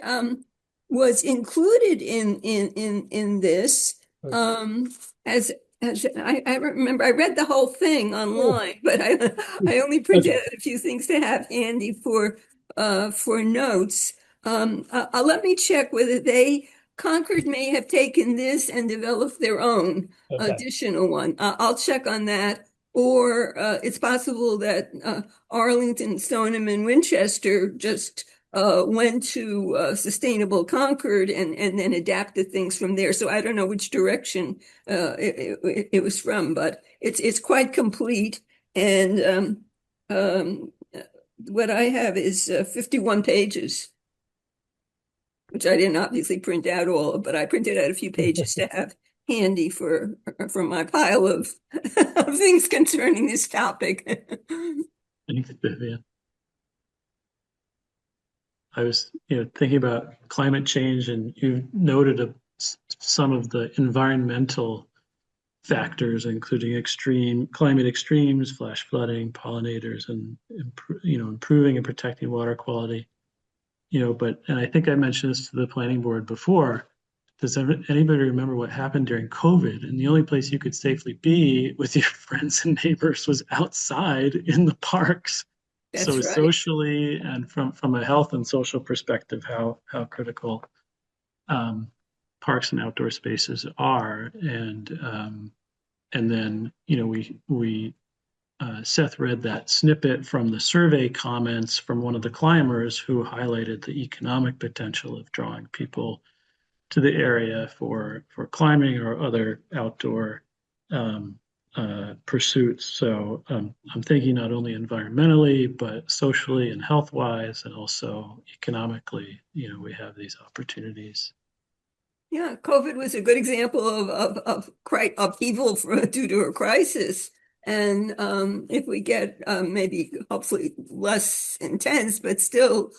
was included in this as I remember I read the whole thing online, but I only printed out a few things to have handy for notes. Let me check whether Concord may have taken this and developed their own additional one. I'll check on that. Or it's possible that Arlington, Stoneham, and Winchester just went to Sustainable Concord and then adapted things from there. So I don't know which direction it was from, but it's quite complete. And what I have is 51 pages, which I didn't obviously print out all of, but I printed out a few pages to have handy for my pile of things concerning this topic. Thanks, Vivian. I was, thinking about climate change, and you noted some of the environmental factors, including extreme climate extremes, flash flooding, pollinators, and improving and protecting water quality. And I think I mentioned this to the planning board before. Does anybody remember what happened during COVID? And the only place you could safely be with your friends and neighbors was outside in the parks. That's so right. Socially and from a health and social perspective, how critical parks and outdoor spaces are. And then we Seth read that snippet from the survey comments from one of the climbers who highlighted the economic potential of drawing people to the area for climbing or other outdoor pursuits. So I'm thinking not only environmentally, but socially and health-wise, and also economically, we have these opportunities. Yeah, COVID was a good example of upheaval due to a crisis. And if we get maybe hopefully less intense, but still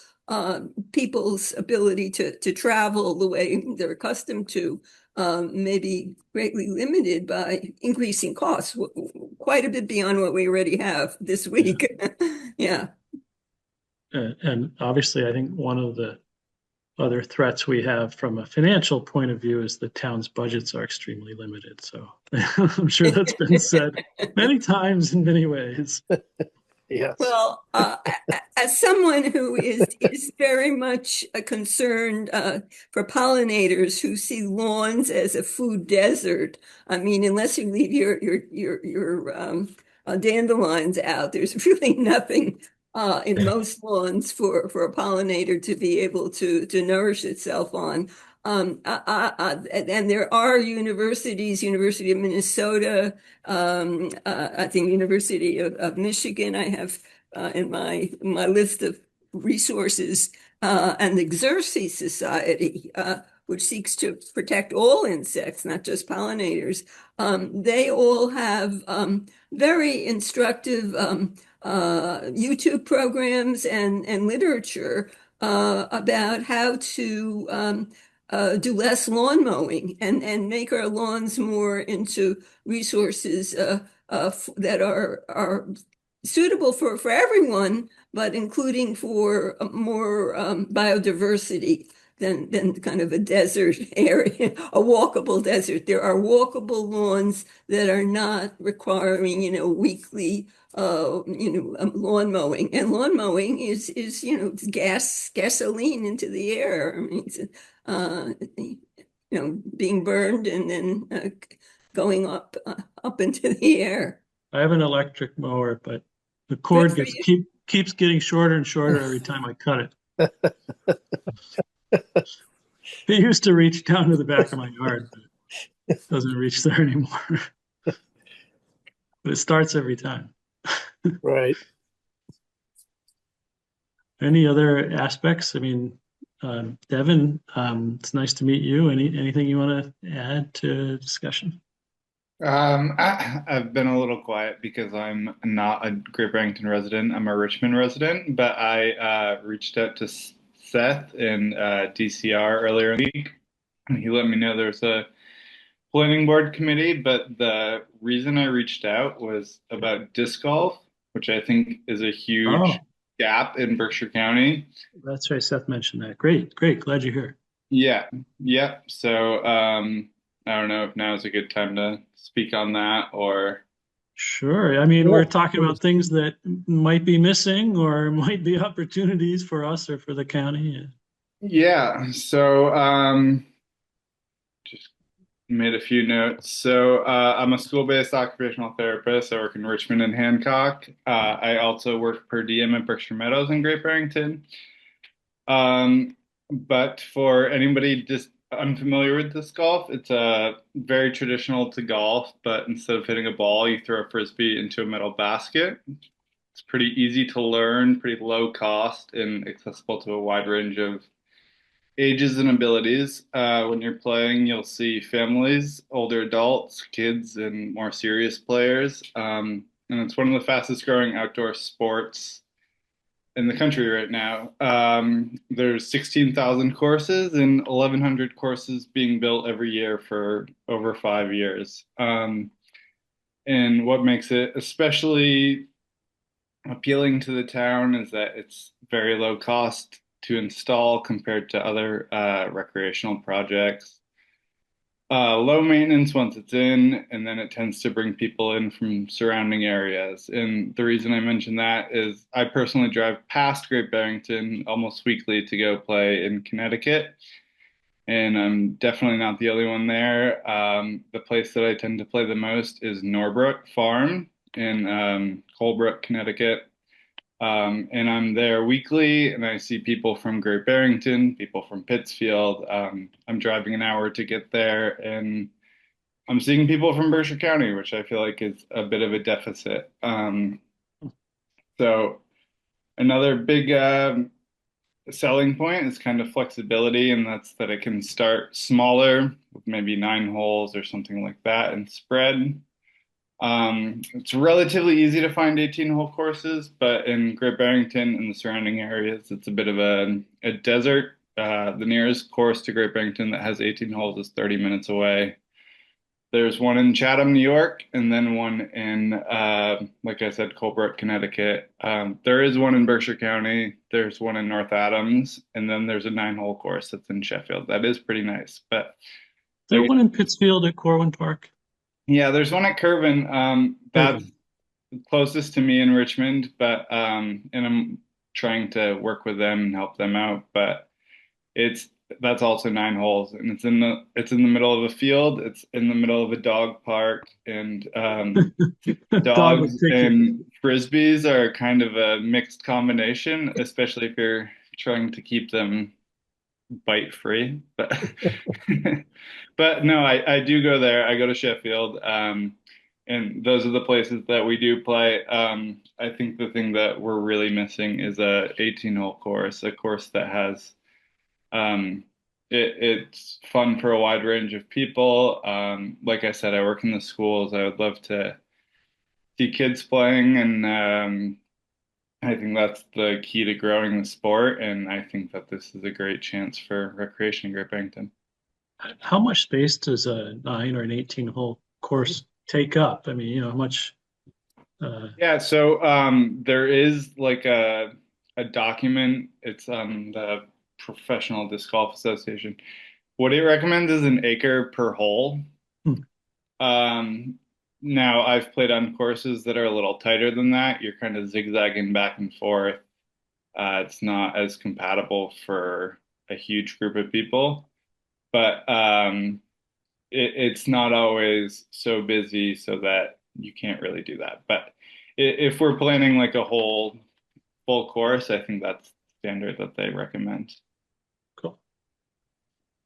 people's ability to travel the way they're accustomed to may be greatly limited by increasing costs, quite a bit beyond what we already have this week. Yeah. And obviously, I think one of the other threats we have from a financial point of view is the town's budgets are extremely limited. So I'm sure that's been said many times in many ways. Yes. Well, as someone who is very much concerned for pollinators who see lawns as a food desert, I mean, unless you leave your dandelions out, there's really nothing in most lawns for a pollinator to be able to nourish itself on. And there are universities, University of Minnesota, I think University of Michigan, I have in my list of resources, and the Xerces Society, which seeks to protect all insects, not just pollinators. They all have very instructive YouTube programs and literature about how to do less lawn mowing and make our lawns more into resources that are suitable for everyone, but including for more biodiversity than kind of a desert area, a walkable desert. There are walkable lawns that are not requiring, weekly lawn mowing. And lawn mowing is gasoline into the air. I mean, being burned and then going up into the air. I have an electric mower, but the cord keeps getting shorter and shorter every time I cut it. It used to reach down to the back of my yard, but it doesn't reach there anymore. But it starts every time. Right. Any other aspects? I mean, Devin, it's nice to meet you. Anything you want to add to discussion? I've been a little quiet because I'm not a Great Barrington resident. I'm a Richmond resident, but I reached out to Seth in DCR earlier in the week, and he let me know there's a planning board committee. But the reason I reached out was about disc golf, which I think is a huge Oh, gap in Berkshire County. that's right. Seth mentioned that. Great, great. Glad you're here. Yeah, yeah. So I don't know if now is a good time to speak on that or. Sure. I mean, Yeah, we're talking about things that might be missing or might be opportunities for us or for the county. Yeah, so just made a few notes. So I'm a school-based occupational therapist. I work in Richmond and Hancock. I also work per diem at Berkshire Meadows in Great Barrington. But for anybody just unfamiliar with disc golf, it's very traditional to golf, but instead of hitting a ball, you throw a frisbee into a metal basket. It's pretty easy to learn, pretty low cost, and accessible to a wide range of ages and abilities. When you're playing, you'll see families, older adults, kids, and more serious players. And it's one of the fastest growing outdoor sports in the country right now. There's 16,000 courses and 1,100 courses being built every year for over 5 years. And what makes it especially appealing to the town is that it's very low cost to install compared to other recreational projects. Low maintenance once it's in, and then it tends to bring people in from surrounding areas. And the reason I mention that is I personally drive past Great Barrington almost weekly to go play in Connecticut. And I'm definitely not the only one there. The place that I tend to play the most is Norbrook Farm in Colebrook, Connecticut. And I'm there weekly, and I see people from Great Barrington, people from Pittsfield. I'm driving an hour to get there, and I'm seeing people from Berkshire County, which I feel like is a bit of a deficit. So another big selling point is kind of flexibility, and that's that it can start smaller with maybe 9 holes or something like that and spread. It's relatively easy to find 18-hole courses, but in Great Barrington and the surrounding areas, it's a bit of a desert. The nearest course to Great Barrington that has 18 holes is 30 minutes away. There's one in Chatham, New York, and then one in, like I said, Colebrook, Connecticut. There is one in Berkshire County. There's one in North Adams, and then there's a 9-hole course that's in Sheffield. That is pretty nice, but There one in Pittsfield at Corwin Park. yeah, there's one at Curvin. That's closest to me in Richmond, but and I'm trying to work with them and help them out. But that's also 9 holes, and it's in the middle of a field. It's in the middle of a dog park, and Dog would dogs pick you. and frisbees are kind of a mixed combination, especially if you're trying to keep them bite free. But but no, I do go there. I go to Sheffield. And those are the places that we do play. I think the thing that we're really missing is a 18-hole course, a course that has it's fun for a wide range of people. Like I said, I work in the schools. I would love to see kids playing, and I think that's the key to growing the sport. And I think that this is a great chance for recreation in Great Barrington. How much space does a 9 or an 18-hole course take up? I mean, how much? Yeah, so there is like a document. It's the Professional Disc Golf Association. What it recommends is an acre per hole. Um, Now I've played on courses that are a little tighter than that. You're kind of zigzagging back and forth. It's not as compatible for a huge group of people, but it's not always so busy so that you can't really do that. But if we're planning like a whole full course, I think that's standard that they recommend.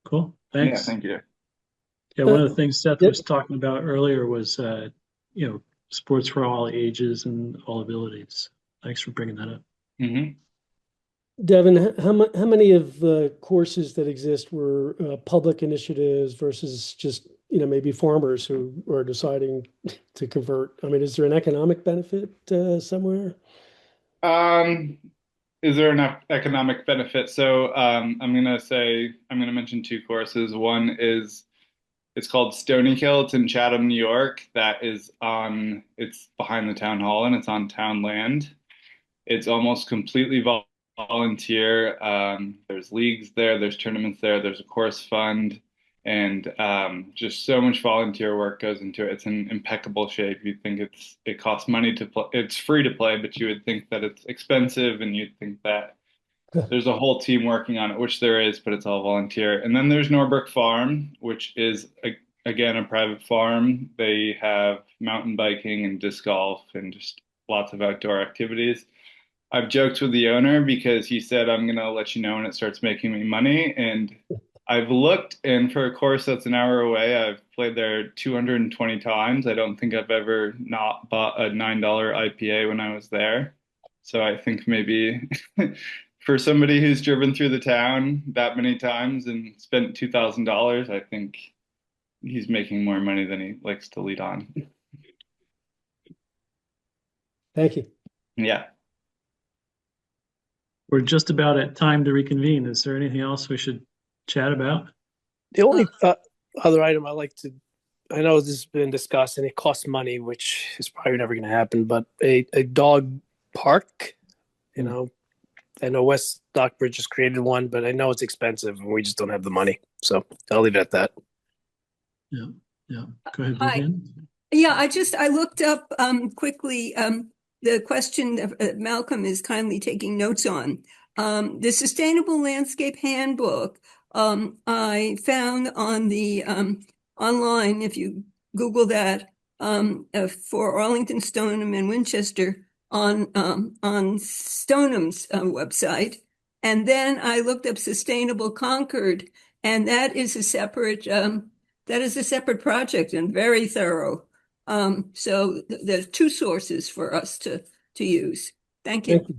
Cool. Yeah, Thanks. thank you. Yeah, one of the things Seth was talking about earlier was, sports for all ages and all abilities. Thanks for bringing that up. Devin, how many of the courses that exist were public initiatives versus just maybe farmers who are deciding to convert? I mean, is there an economic benefit somewhere? Is there enough economic benefit? So I'm gonna mention two courses. One is it's called Stony Hill. It's in Chatham, New York. It's behind the town hall and it's on town land. It's almost completely volunteer. There's leagues there, there's tournaments there, there's a course fund, and just so much volunteer work goes into it. It's in impeccable shape. You'd think it costs money to play. It's free to play, but you would think that it's expensive, and you'd think that there's a whole team working on it, which there is, but it's all volunteer. And then there's Norbrook Farm, which is again a private farm. They have mountain biking and disc golf and just lots of outdoor activities. I've joked with the owner because he said, I'm going to let you know when it starts making me money. And I've looked, and for a course that's an hour away, I've played there 220 times. I don't think I've ever not bought a $9 IPA when I was there. So I think maybe for somebody who's driven through the town that many times and spent $2,000, I think he's making more money than he likes to lead on. Thank you. Yeah. We're just about at time to reconvene. Is there anything else we should chat about? The only other item I know this has been discussed and it costs money, which is probably never going to happen, but a dog park, I know West Stockbridge just created one, but I know it's expensive and we just don't have the money. So I'll leave it at that. Yeah. Go ahead, Hi. Vivian. Yeah, I looked up quickly the question that Malcolm is kindly taking notes on. The Sustainable Landscape Handbook I found on the online, if you Google that, for Arlington, Stoneham, and Winchester on Stoneham's website. And then I looked up Sustainable Concord, and that is a separate project and very thorough. So there's two sources for us to use. Thank you. Thank you.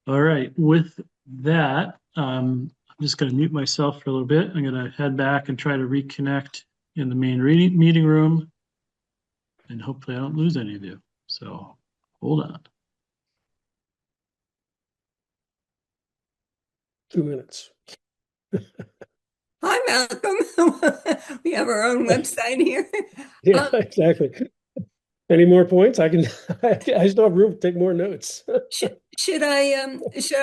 All right. With that, I'm just going to mute myself for a little bit. I'm going to head back and try to reconnect in the main meeting room. And hopefully I don't lose any of you. So hold on. 2 minutes. Hi, Malcolm. We have our own website here. Yeah, exactly. Any more points? I still have room to take more notes. Should I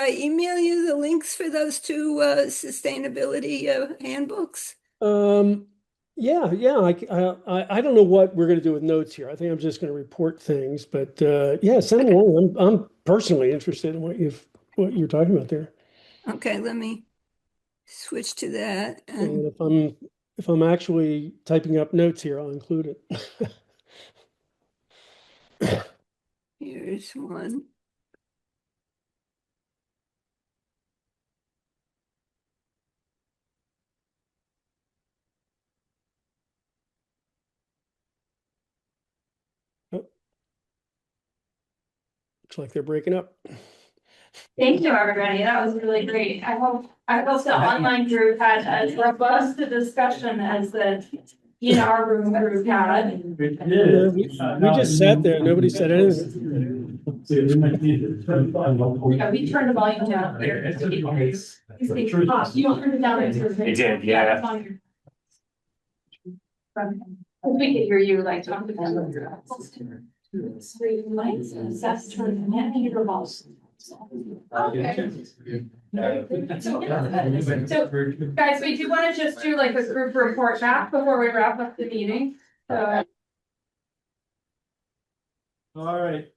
email you the links for those two sustainability handbooks? Yeah. I don't know what we're going to do with notes here. I think I'm just going to report things, but yeah, send them along. I'm personally interested in what you're talking about there. Okay, let me switch to that. And if I'm actually typing up notes here, I'll include it. Here's one. Oh. Looks like they're breaking up. Thank you, everybody. That was really great. I hope the online group had as robust a discussion as our room group had. We just sat there. Nobody said anything. Yeah, we turned the volume down. You don't turn it down. It did, yeah. We could hear you like talking about lights and assess turn Okay. So guys, we do want to just do like a group report back before we wrap up the meeting. So. All right,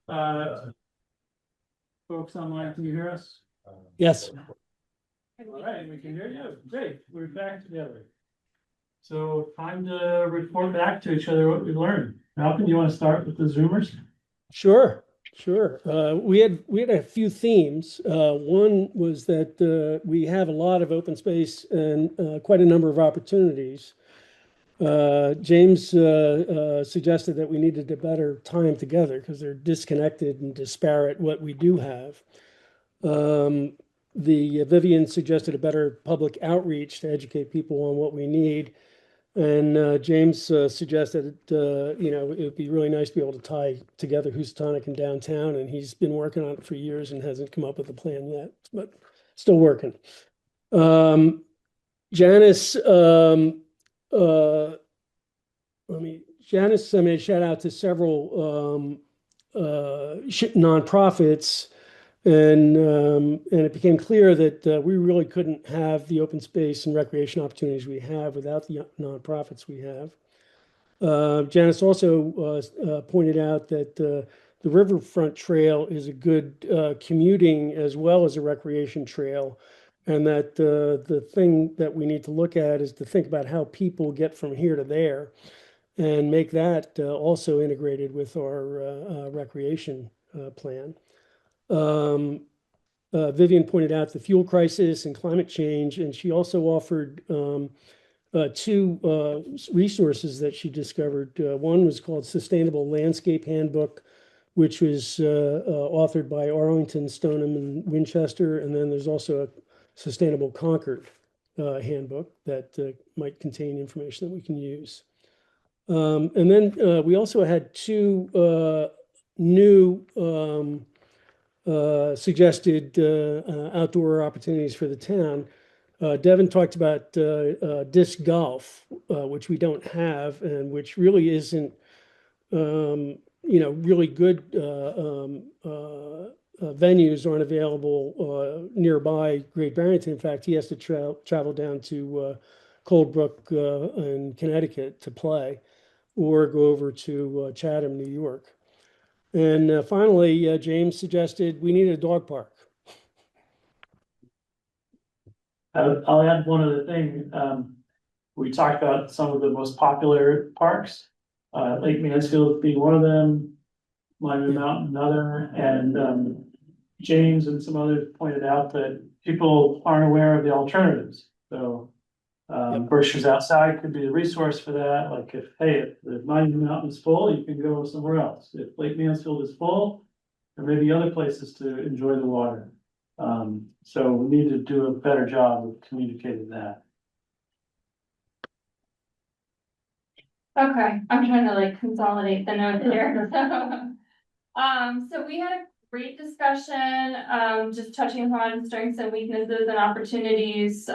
folks online, can you hear us? Yes. All right, we can hear you. Great, we're back together. So time to report back to each other what we learned. Malcolm, you want to start with the Zoomers? Sure. We had a few themes. One was that we have a lot of open space and quite a number of opportunities. James suggested that we needed a better time together because they're disconnected and disparate what we do have. Vivian suggested a better public outreach to educate people on what we need. And James suggested, it would be really nice to be able to tie together Houstonic and downtown. And he's been working on it for years and hasn't come up with a plan yet, but still working. Janice, Janice made a shout out to several nonprofits. And it became clear that we really couldn't have the open space and recreation opportunities we have without the nonprofits we have. Janice also pointed out that the Riverfront Trail is a good commuting as well as a recreation trail. And that the thing that we need to look at is to think about how people get from here to there and make that also integrated with our recreation plan. Vivian pointed out the fuel crisis and climate change, and she also offered two resources that she discovered. One was called Sustainable Landscape Handbook, which was authored by Arlington, Stoneham, and Winchester. And then there's also a Sustainable Concord handbook that might contain information that we can use. And then we also had two new suggested outdoor opportunities for the town. Devin talked about disc golf, which we don't have, and which really isn't, really good venues aren't available nearby Great Barrington. In fact, he has to travel down to Cold Brook in Connecticut to play, or go over to Chatham, New York. And finally, James suggested we need a dog park. I'll add one other thing. We talked about some of the most popular parks, Lake Mansfield being one of them, Monument Mountain another, and James and some others pointed out that people aren't aware of the alternatives. So Berkshire's Outside could be a resource for that. Like if the Monument Mountain is full, you can go somewhere else. If Lake Mansfield is full, there may be other places to enjoy the water. So we need to do a better job of communicating that. Okay, I'm trying to consolidate the notes here. So we had a great discussion, just touching upon strengths and weaknesses and opportunities.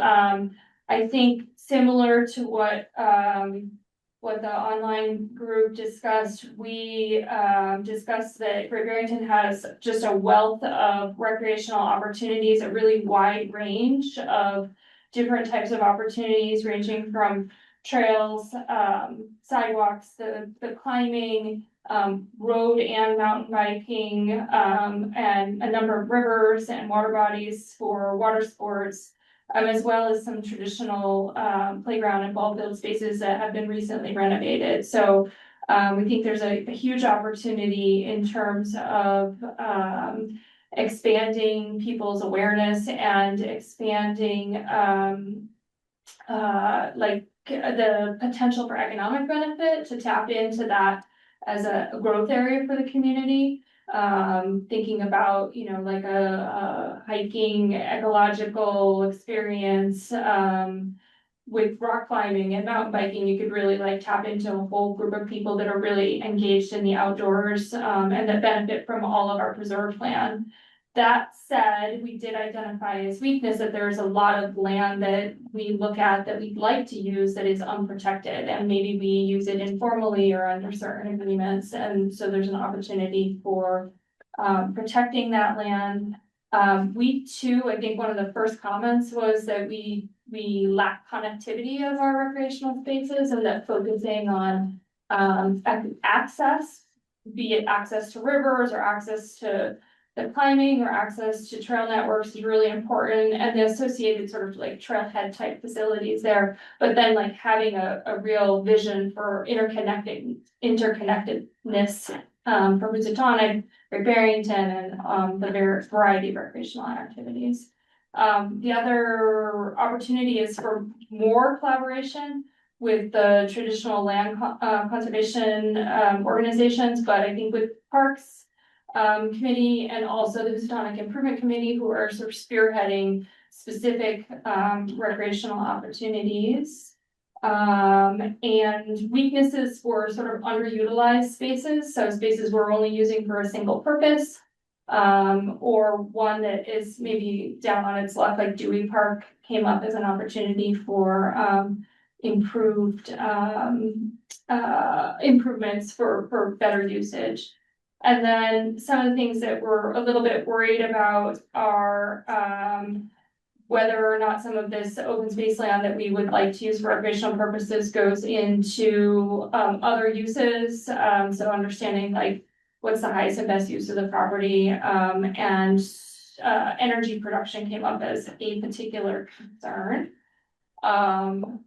I think similar to what the online group discussed, we discussed that Great Barrington has just a wealth of recreational opportunities, a really wide range of different types of opportunities, ranging from trails, sidewalks, the climbing, road and mountain biking, and a number of rivers and water bodies for water sports, as well as some traditional playground and ball field spaces that have been recently renovated. So we think there's a huge opportunity in terms of expanding people's awareness and expanding the potential for economic benefit to tap into that as a growth area for the community. Thinking about, like a hiking ecological experience, with rock climbing and mountain biking, you could really tap into a whole group of people that are really engaged in the outdoors, and that benefit from all of our preserve plan. That said, we did identify as weakness that there's a lot of land that we look at that we'd like to use that is unprotected, and maybe we use it informally or under certain agreements. And so there's an opportunity for protecting that land. We too, I think one of the first comments was that we lack connectivity of our recreational spaces, and that focusing on access, be it access to rivers or access to the climbing or access to trail networks, is really important, and the associated sort of trailhead type facilities there. But then having a real vision for interconnectedness for Houstonic, Great Barrington, and the variety of recreational activities. The other opportunity is for more collaboration with the traditional land conservation organizations, but I think with parks, committee and also the Houstonic Improvement Committee, who are sort of spearheading specific recreational opportunities. And weaknesses for sort of underutilized spaces, so spaces we're only using for a single purpose. Or one that is maybe down on its luck, like Dewey Park came up as an opportunity for improved improvements for better usage. And then some of the things that we're a little bit worried about are whether or not some of this open space land that we would like to use for recreational purposes goes into other uses. So understanding like what's the highest and best use of the property, and energy production came up as a particular concern. And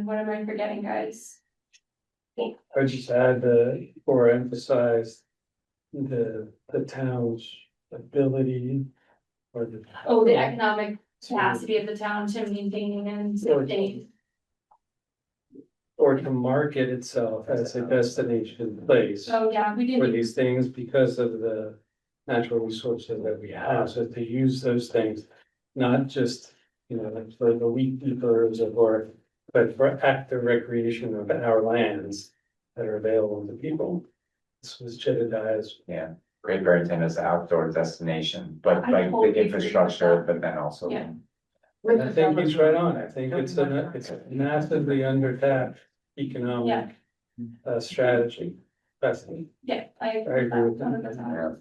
what am I forgetting, guys? I just add or emphasize the town's ability or the. Oh, the economic capacity of the town to maintain and sustain. Or to market itself as a destination place. Oh, yeah, we For didn't, these things because of the natural resources that we have, so to use those things, not just, like for the wheat keepers or, but for active recreation of our lands that are available to people. This was Jedediah's. Yeah, Great Barrington is an outdoor destination, but I like totally big agree with infrastructure, that. but then also. Yeah. I think he's right on. I think it's a massively undertapped economic strategy. That's. yeah, I I agree agree with with that. that. 100%.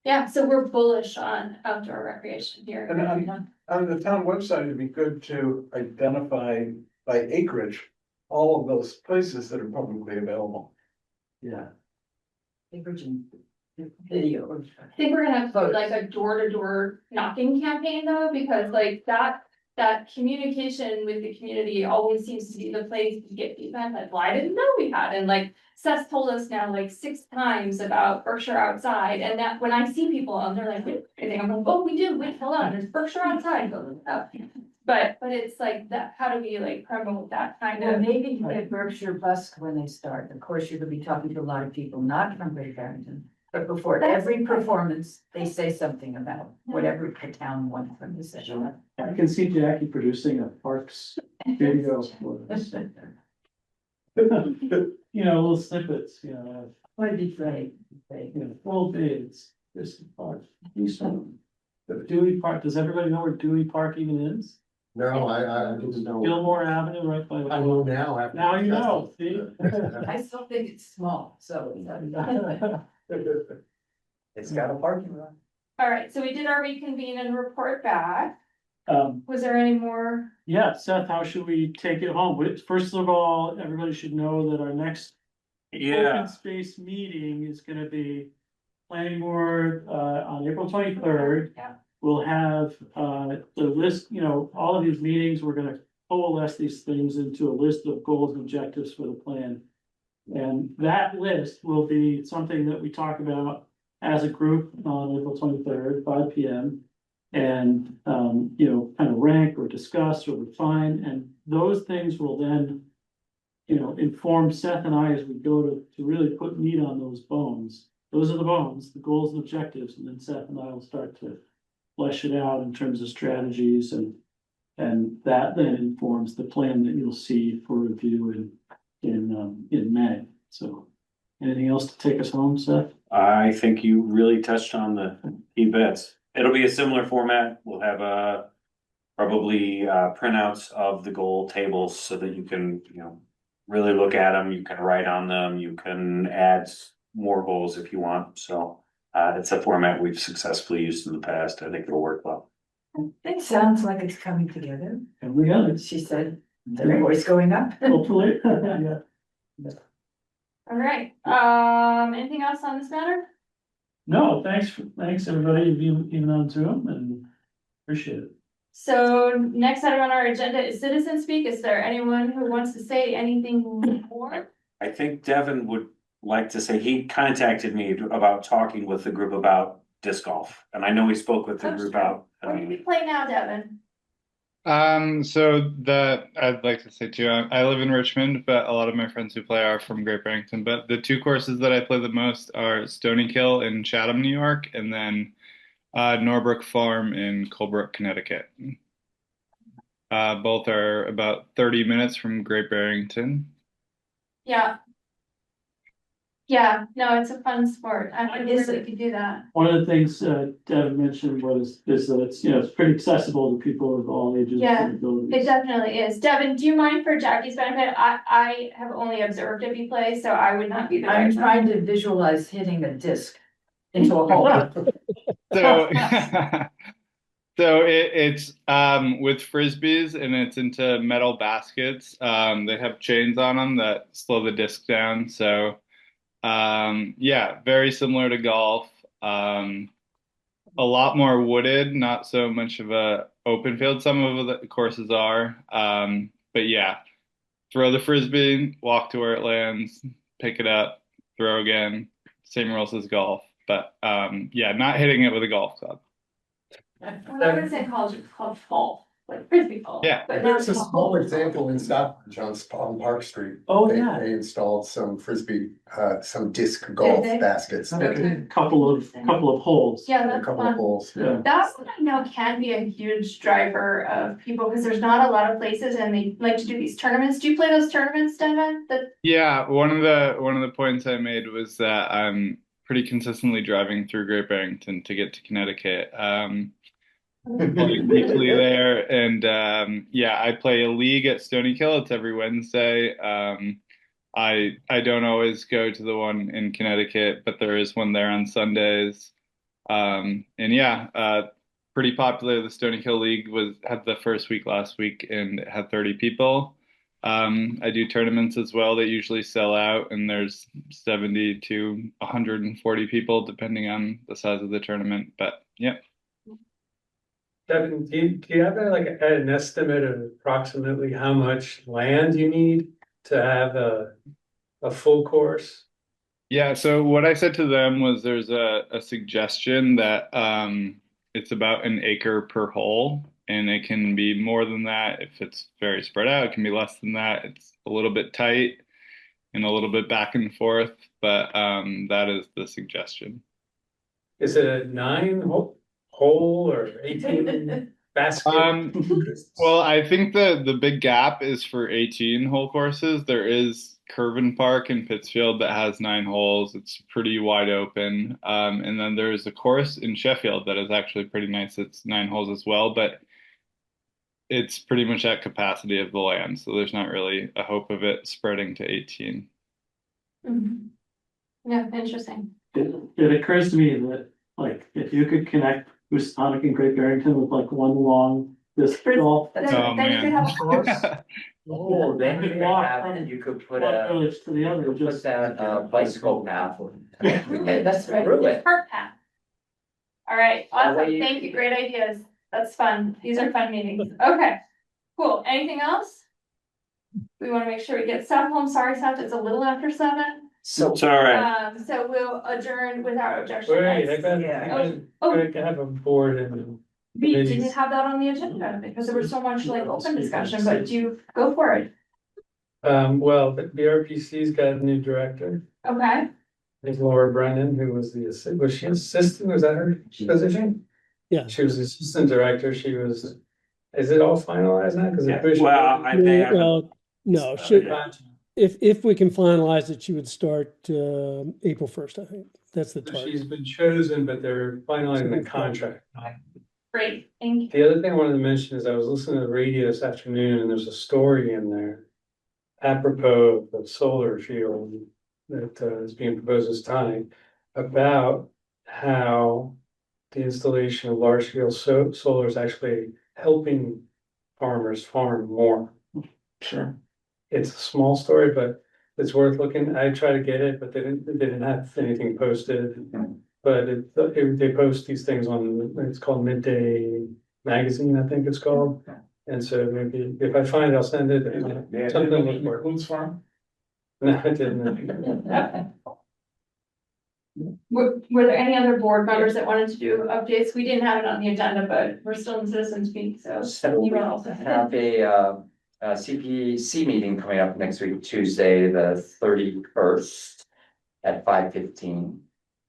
Yeah, so we're bullish on outdoor recreation here. And on the town website, it'd be good to identify by acreage, all of those places that are publicly available. Yeah. Video. I think we're gonna have to do like a door-to-door knocking campaign though, because like that communication with the community always seems to be the place to get feedback, like, well, I didn't know we had, and like Seth told us now like 6 times about Berkshire outside, and that when I see people and they're like, wait, I'm like, oh, we do, wait, hold on, there's Berkshire outside, go look it up. But it's like that, how do we like promote that kind Well, of? maybe at Berkshire Busk when they start, of course, you're gonna be talking to a lot of people, not from Great Barrington. But before every performance, they say something about whatever the town wants from the session. I can see Jackie producing a parks video for us. Little snippets, Would be great. full days, this park, the Dewey Park, does everybody know where Dewey Park even is? No, I didn't know. Gilmore Avenue, right by. I know now. after- Now you know, see? I still think it's small, so. It's got a parking lot. All right, so we did our reconvene and report back. Um, Was there any more? yeah, Seth, how should we take it home? First of all, everybody should know that our next open space meeting is gonna be planning board, on April 23rd. Yeah. We'll have, the list, all of these meetings, we're gonna coalesce these things into a list of goals and objectives for the plan. And that list will be something that we talk about as a group on April 23rd, 5 p.m. And, kind of rank or discuss or refine, and those things will then, inform Seth and I as we go to really put meat on those bones. Those are the bones, the goals and objectives, and then Seth and I will start to flesh it out in terms of strategies, and that then informs the plan that you'll see for review in May. So, anything else to take us home, Seth? I think you really touched on the key bits. It'll be a similar format. We'll have probably printouts of the goal tables so that you can, really look at them. You can write on them. You can add more goals if you want. So it's a format we've successfully used in the past. I think it'll work well. It sounds like it's coming together. And we got it. She said, the voice going up. Hopefully, yeah. All right, anything else on this matter? No, thanks everybody, even on Zoom, and appreciate it. So next item on our agenda is citizen speak. Is there anyone who wants to say anything more? I think Devin would like to say, he contacted me about talking with the group about disc golf. And I know he spoke with the group about. What do you play now, Devin? So I'd like to say too, I live in Richmond, but a lot of my friends who play are from Great Barrington. But the two courses that I play the most are Stony Kill in Chatham, New York, and then Norbrook Farm in Colebrook, Connecticut. Both are about 30 minutes from Great Barrington. Yeah. Yeah, no, it's a fun sport. I guess we could do that. One of the things Deb mentioned is that it's, it's pretty accessible to people of all ages Yeah, and abilities. it definitely is. Devin, do you mind for Jackie's benefit? I have only observed if you play, so I would not be the I'm right trying to visualize hitting a disc into a hole. So, so it's with frisbees and it's into metal baskets. They have chains on them that slow the disc down. So, yeah, very similar to golf. A lot more wooded, not so much of a open field. Some of the courses are, but yeah, throw the frisbee, walk to where it lands, pick it up, throw again. Same rules as golf, but yeah, not hitting it with a golf club. When I was in college, it was called fall, like frisbee fall. Yeah. But now There's it's a called small fall. example in Stockbridge on Park Street. Oh, They- yeah. They installed some frisbee, some disc golf they? baskets. A couple of holes. Yeah, A that's couple of fun. holes, Yeah. That's what I know can be a huge driver of people, because there's not a lot of places and they like to do these tournaments. Do you play those tournaments, Devin? Yeah, one of the points I made was that I'm pretty consistently driving through Great Barrington to get to Connecticut. Weekly there, and yeah, I play a league at Stony Kill. It's every Wednesday. I don't always go to the one in Connecticut, but there is one there on Sundays. And yeah, pretty popular. The Stony Kill League had the first week last week, and it had 30 people. I do tournaments as well that usually sell out, and there's 70 to 140 people depending on the size of the tournament. But yeah. Devin, do you have an estimate of approximately how much land you need to have a full course? Yeah, so what I said to them was there's a suggestion that it's about an acre per hole, and it can be more than that if it's very spread out. It can be less than that. It's a little bit tight and a little bit back and forth, but that is the suggestion. Is it a 9 hole or 18 basket? Well, I think the big gap is for 18 hole courses. There is Curvin Park in Pittsfield that has 9 holes. It's pretty wide open. And then there's a course in Sheffield that is actually pretty nice. It's 9 holes as well, but it's pretty much at capacity of the land. So there's not really a hope of it spreading to 18. Mhm. Yeah, interesting. It occurs to me that, like, if you could connect Houstonic and Great Barrington with like one long disc golf. Then Oh, then you could have a course. man. Oh, then you could Walk have, from you could put one a, village to the other, put just. that bicycle path. That's right. Through it. Park path. All right, That way awesome. you- Thank you. Great ideas. That's fun. These are fun meetings. Okay, cool. Anything else? We want to make sure we get Seth home. Sorry, Seth, it's a little after 7. So. It's all right. So we'll adjourn without objection. Wait, I Oh. have a board and. We didn't have that on the agenda because there was so much like open discussion, but do you go for it? Well, the BRPC's got a new director. Okay. It's Laura Brennan, who was was she assistant? Was that her position? Yeah. She was assistant director. Is it all finalized now? Because Well, they haven't. Well, no, if we can finalize it, she would start April 1st, I think. That's the target. She's been chosen, but they're finalizing the contract. Great, thank you. The other thing I wanted to mention is I was listening to the radio this afternoon and there's a story in there apropos of the solar field that is being proposed this time about how the installation of large scale solar is actually helping farmers farm more. Sure. It's a small story, but it's worth looking. I tried to get it, but they didn't have anything posted. But they post these things on, it's called Midday Magazine, I think it's called. And so maybe if I find it, I'll send it. Something to look for. Who's farm? No, I didn't. Were there any other board members that wanted to do updates? We didn't have it on the agenda, but we're still in citizens speak, so. So you we all- have a CPC meeting coming up next week, Tuesday, the 31st at 5:15.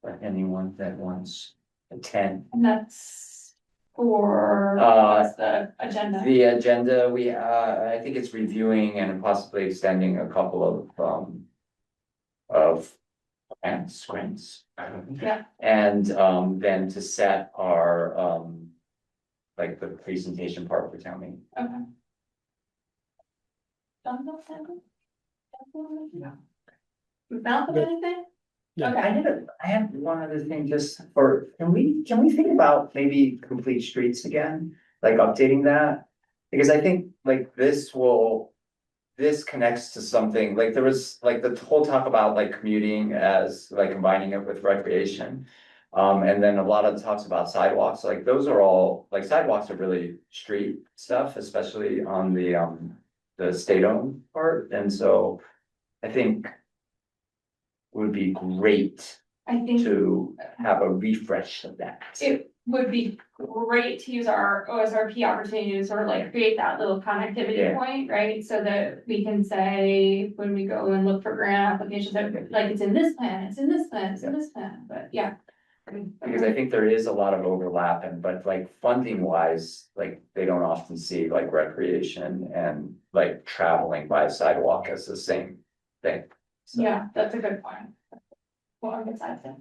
For anyone that wants to attend. And that's for, what's the agenda? The agenda, I think it's reviewing and possibly extending a couple of screens. Yeah. And then to set our like the presentation part for town meeting. Okay. Malcolm? Yeah. Malcolm, Good. anything? Yeah. Okay. I have one other thing just for, can we think about maybe complete streets again? Like updating that? Because I think like this connects to something, like there was like the whole talk about like commuting as like combining it with recreation. And then a lot of the talks about sidewalks, like those are all, like sidewalks are really street stuff, especially on the state-owned part, and so I think would be great I think to have a refresh of that. it would be great to use our OSRP opportunity to sort of like create that little connectivity Yeah. point, right? So that we can say, when we go and look for grant applications, that like it's in this plan, it's in this plan, it's in this plan, but yeah. Because I think there is a lot of overlap but like funding wise, like they don't often see like recreation and like traveling by sidewalk as the same thing. So- Yeah, that's a good point. Well, I'm excited.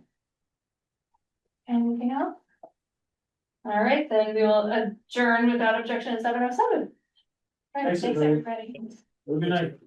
Anything else? All right, then we will adjourn without objection at 7:07. All right, Thanks, thanks, everybody. everybody. Good night.